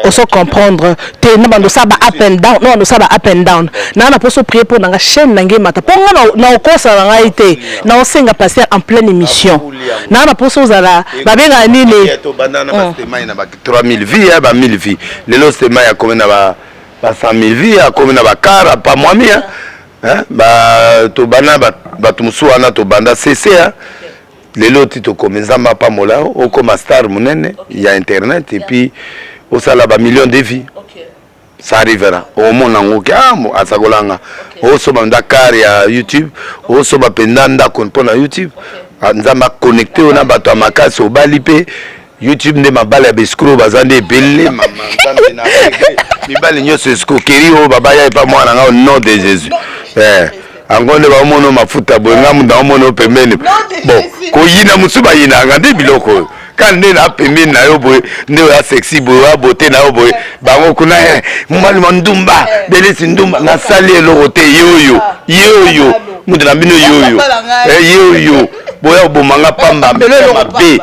oso comprendre te na bando saba up and down non no saba up and down na poso prier pour nanga chaîne nange mata ponga na okosa na ngaite na osenga passer en pleine émission na poso zala babenga nini to banana basema na ba 3000 vies ya ba 1000 vies lelo sema ya komena ba 100000 vies ya komena ba kara pa mwami ba to bana ba tumusu wana to banda cc lelo tito komenzamba pa mola okoma star munene ya internet et puis au sala ba millions de vies ça arrivera au monde ngoki asakolanga au soba Dakar ya YouTube au soba pendanda konpona YouTube nzamba connecté ona bato amakasi obali pe YouTube nde mabala ya bescro bazande ebele mama nzambe na mibali nyoso escroquerie o baba ya pa mwana nga au nom de Jésus angonde ba mono mafuta boyenga munda mono pembeni bon ko yina musuba yina ngande biloko quand nde na pembe na yo boy nde ya sexy boy ya beauté na yo boy bango kuna mwali mandumba delisi ndumba na sali eloko te yoyo mutu na bino yoyo boya bomanga pamba mabe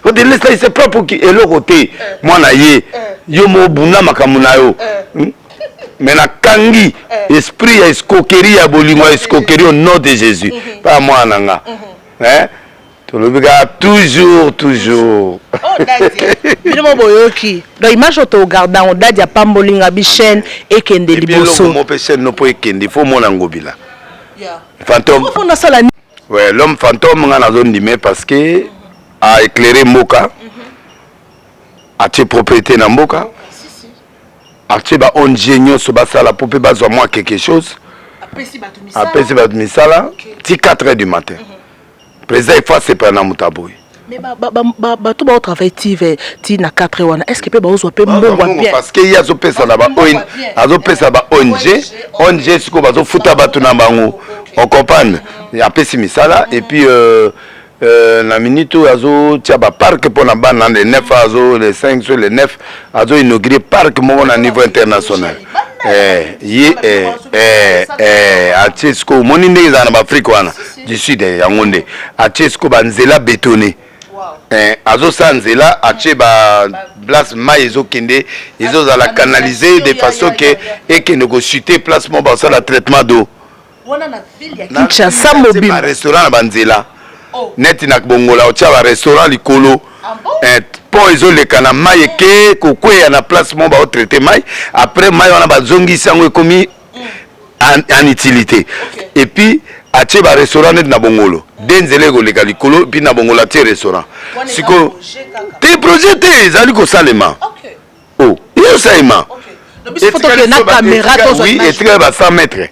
on te laisse là c'est propre qui eloko te mwana ye yo mo buna makambo na yo mais na kangi esprit ya escroquerie ya bolingo escroquerie au nom de Jésus pas moi nanga tu le regardes toujours bino boyoki donc image auto garda on dadi ya pambolinga bichen et kende liboso mo pesen no po ekende faut mona ngobila fantôme ouais l'homme fantôme nga na zone dimé parce que a éclairé Mboka a tes propriétés na Mboka Archie ba onje nyonso basala pour pe bazwa moi quelque chose. Apesi ba misala. Ti 4h du matin. Président il faut se prendre mutaboy. Mais tout ba travail ti na 4h wana. Est-ce que pe ba ozo pe mbongwa bien? Parce que ya zo pesa na ba oin, azo pesa ba onje siko bazo futa batu na bango. On comprend. Apesi misala et puis la minute où azo tia ba parc pour na bana les 9 azo les 5 sur les 9 azo inauguré parc mo na niveau international Atesco moni ndenge za na Afrique wana du sud ya ngonde Atesco banzela bétonné azo sanzela ache ba place mai ezo kende ezo za la canaliser de façon que et que ne go chuter place mo ba ça la traitement d'eau wana na ville ya Kinshasa mobile restaurant na banzela net na bongola otia ba restaurant likolo po ezo leka na mai ke kokweya na place mo ba traiter mai après mai wana bazongi sango ekomi en utilité et puis atie ba restaurant net na bongolo denzele ko leka likolo puis na bongola tie restaurant siko te projet te ezali ko salema oh yo saima il faut que na caméra to oui et très bas 100 mètres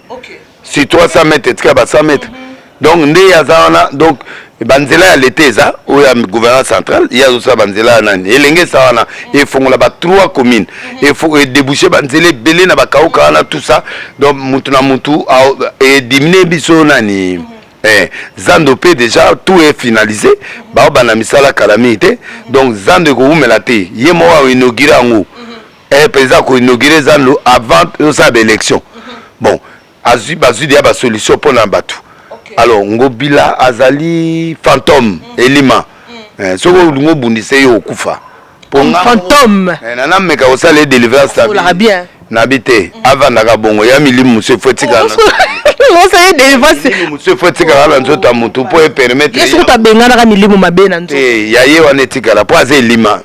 c'est 300 mètres très bas 100 mètres donc ndé yazana donc banzela ya l'été ça ou ya gouvernement central il y a aussi banzela nani elenge ça wana il faut la ba 3 communes il faut déboucher banzela belé na ba kauka na tout ça donc mutu na mutu et diminuer biso nani zando pe déjà tout est finalisé ba bana misala calamité donc zando ko umela te yemo wa inaugurer ngo président ko inaugurer zando avant ça l'élection bon azu bazu dia ba solution pour na batu. Alors ngobila azali fantôme elima soko ngo bundise yo kufa fantôme nana meka osale délivrance bien nabite avanda bongo ya milimu se fotika on sait délivrance monsieur fotika la nzota mutu pour permettre est-ce que tu bengana ka milimu mabe na nzo ya ye wana etika la po aze elima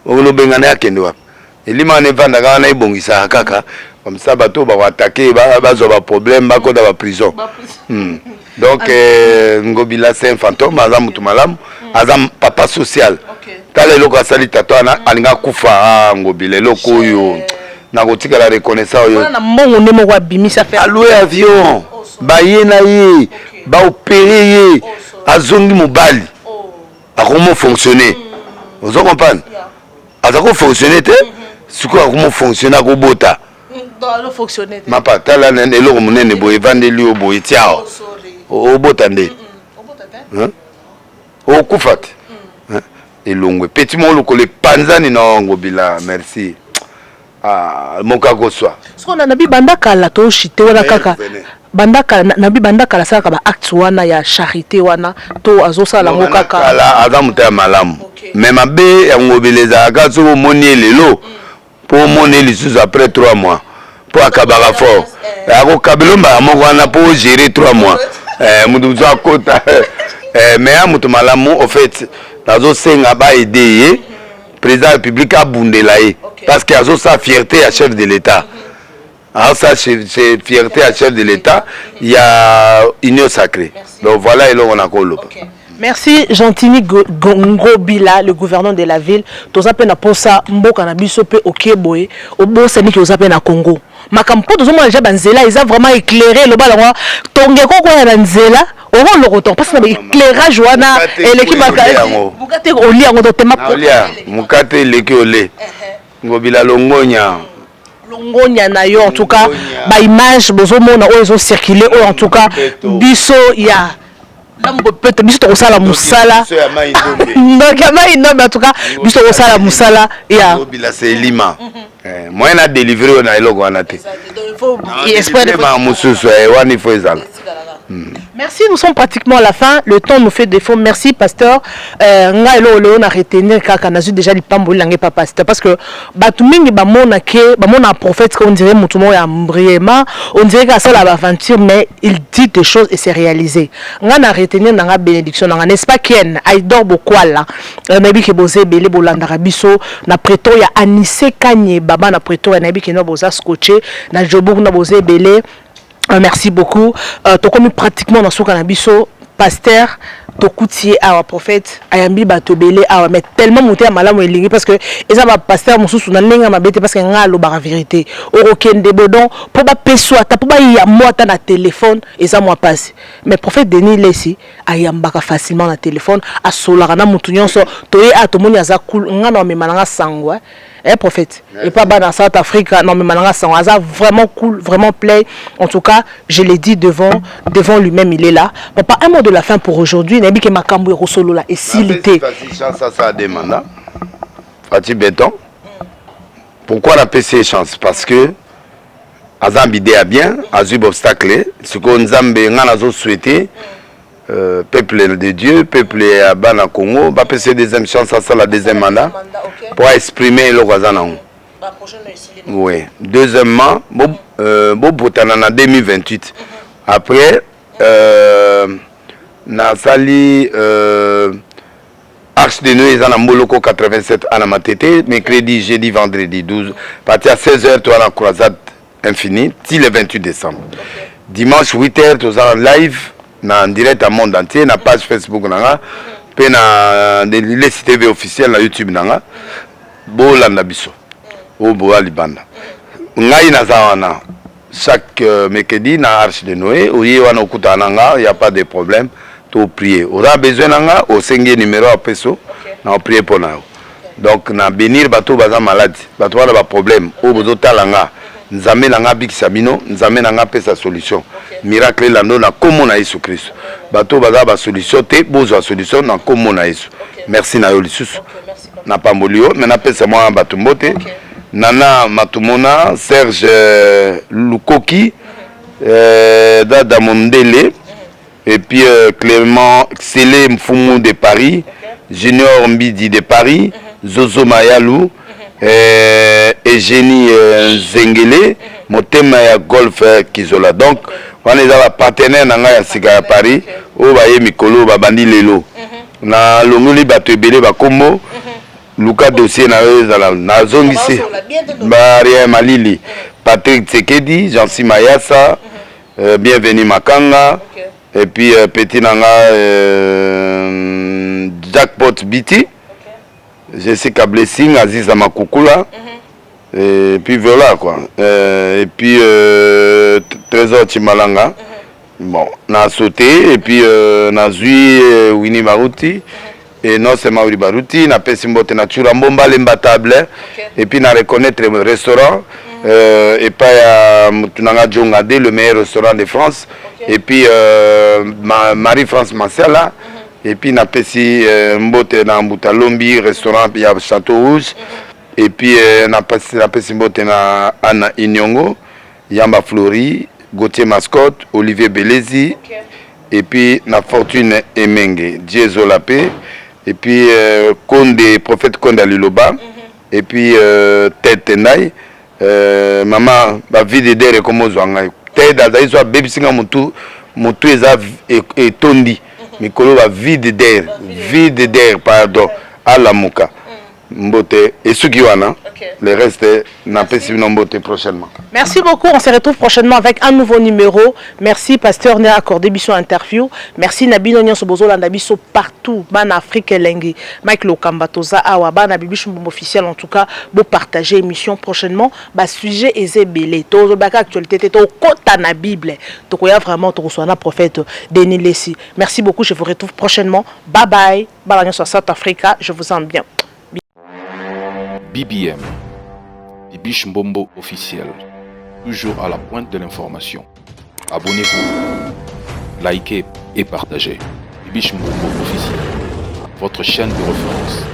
ono bengana ya kende wapi elima ne vanda ka na ibongisa kaka comme ça bato ba attaquer ba zo ba problème ba ko da ba prison donc ngobila c'est un fantôme azam tumalam azam papa social tale loko asali tatwana alinga kufa ngobile loko yo na kotika la reconnaissance yo na mbongo ndemo kwa bimisa faire allouer avion ba yena ye ba opérer ye azongi mobali akomo fonctionner vous comprenez azako fonctionner te siko akomo fonctionner ko bota dans le fonctionner ma patala nene eloko munene boye vandeli o boye tiao o botande o kufat elongwe petit mo lokole panzani na ngobila merci moka goswa so na nabi bandaka la to shite wana kaka bandaka nabi bandaka la saka ba acte wana ya charité wana to azosala ngo kaka ala azamuta malamu mais mabe ya ngobeleza akazo moni lelo pour moni lisusu après 3 mois pour akabara fort ako kabelomba moko pour gérer 3 mois muduzo akota mais amuto malamu en fait nazo senga ba aider président de la République a bundela parce que azo sa fierté à chef de l'état alors ça c'est fierté à chef de l'état il y a union sacrée donc voilà et là on a colo. Merci Gentini Ngobila, le gouverneur de la ville. Toza pe na posa mboka na biso pe okeboye obosa niki oza pe na Congo. Makampo tozo mo déjà banzela, ils a vraiment éclairé le bala tonge ko ko na nzela, oro le retour parce que éclairage wana et l'équipe mukate oli yango to tema ko. Mukate leki ole. Ngobila longonya. Longonya na yo en tout cas ba image bozo mona o ezo circuler en tout cas biso ya peut-être biso to sala musala donc non mais en tout cas biso to sala musala ya bila c'est lima moi na délivrer na eloko wana te espoir de mususu wani faut ezala. Merci, nous sommes pratiquement à la fin. Le temps nous fait défaut. Merci, pasteur. Nga elo leo na retenir kaka na déjà lipambo langue pas pasteur parce que batumingi ba mona ke ba mona prophète qu'on dirait mutumo ya mbriema, on dirait que ça la aventure mais il dit des choses et c'est réalisé. Nga na retenir nga bénédiction nga n'est-ce pas Ken Aidor Bokwala. Nabi ke bozé belé bolanda biso na preto ya Anissé Kanye baba na preto ya nabi ke no boza scotché na jobo na bozé belé. Merci beaucoup. Tu commis pratiquement dans ce cannabiso, pasteur, tu coutier à prophète, ayambi batobele à mais tellement monté à malam ou parce que et ça va pasteur mon sous na linga ma bête parce que nga lo ba vérité. Aucun débodon pour pas pesoa ta pour pas y a moi ta na téléphone et ça moi passe. Mais prophète Denis Lessi ayamba facilement na téléphone à solara na mutu nyonso to e a to moni aza cool nga na me malanga sangwa. Eh prophète et pas bas dans South Africa non mais malanga sang aza vraiment cool vraiment play en tout cas je l'ai dit devant lui-même il est là papa un mot de la fin pour aujourd'hui nabi ke makambo e rosolo la et s'ilité ça demande Fati Béton pourquoi la PC chance parce que azambi idée bien azub obstacle ce qu'on nzambe ngana zo souhaiter peuple de Dieu, peuple à Bana Congo, va passer deuxième chance à ça la deuxième mandat pour exprimer le Guazanang. Oui. Deuxièmement, en 2028. Après, na sali Arche de Noé en Moloko 87 à la Matete, mercredi, jeudi, vendredi 12, partir à 16h, tu as la croisade infinie, si le 28 décembre. Dimanche 8h, tu as en live. En direct à monde entier na page Facebook nanga pe na les sites TV officiels na YouTube nanga bolanda biso o bo alibanda ngai na zawana chaque mercredi na Arche de Noé oyi wana okuta nanga y a pas de problème to prier aura besoin nanga au cinquième numéro à peso na prier pour na donc na bénir bato baza malade bato wana ba problème o bozo talanga nzambe nanga bikisa bino nzambe nanga pesa solution miracle lando na komo na Yesu Christ bato baza ba solution te bozo solution na komo na Yesu merci na yo lisusu na pambolio mais na pesa moi bato mbote nana matumona Serge Lukoki Dada Mondele et puis Clément Xélé Mfumu de Paris Junior Mbidi de Paris Zozo Mayalou Eugénie Zengele motema ya golf Kizola donc on est à partenaire na ya sika ya Paris o ba ye mikolo ba bandi lelo na longoli bato ebele ba kombo luka dossier na ezala na zongisi ba rien malili Patrick Tsekedi Jean-Si Mayassa bienvenue Makanga et puis petit nanga Jackpot Biti Jessica Blessing, Aziza Makukula, et puis voilà quoi. Et puis Trésor Chimalanga, bon, on a sauté, et puis on a zui Winnie Baruti, et non seulement Winnie Baruti, on a fait Simbote Nature, Mbomba Lembatable, et puis on a reconnaître le restaurant, et pas Tunanga Djongade, le meilleur restaurant de France, et puis Marie-France Massiala. Et puis, on a passé Mbote dans Mboutalombi, restaurant, il y a Château Rouge. Et puis, on a passé Mbote dans Anna Inyongo, Yamba Flori, Gauthier Mascotte, Olivier Belezi. Et puis, on a Fortune Emenge, Diezo Lapé. Et puis, Konde, prophète Konde Aliloba. Et puis, Ted Tendai. Maman, ma vie de derrière comme Ozwanga. Ted Azaïswa, Baby Singa Moutou, Moutou et Tondi. Mikolo va vide d'air, pardon, à la mouka. Mbote et Sugiwana. Le reste n'a pas si mbote prochainement. Merci beaucoup, on se retrouve prochainement avec un nouveau numéro. Merci pasteur Né accordé biso interview. Merci Nabino Nyonso Bozola Nabiso partout, ban Afrique Lengi. Mike Lokamba Toza Awa ban Bibichou officiel en tout cas, beau partager émission prochainement. Ba sujet ezebele, tozo baka actualité to kota na Bible. To koya vraiment to reçoit na prophète Denis Lessi. Merci beaucoup, je vous retrouve prochainement. Bye bye. Balagnon sur South Africa, je vous aime bien. BBM, Bibiche Mbombo officiel, toujours à la pointe de l'information. Abonnez-vous, likez et partagez. Bibiche Mbombo officiel, votre chaîne de référence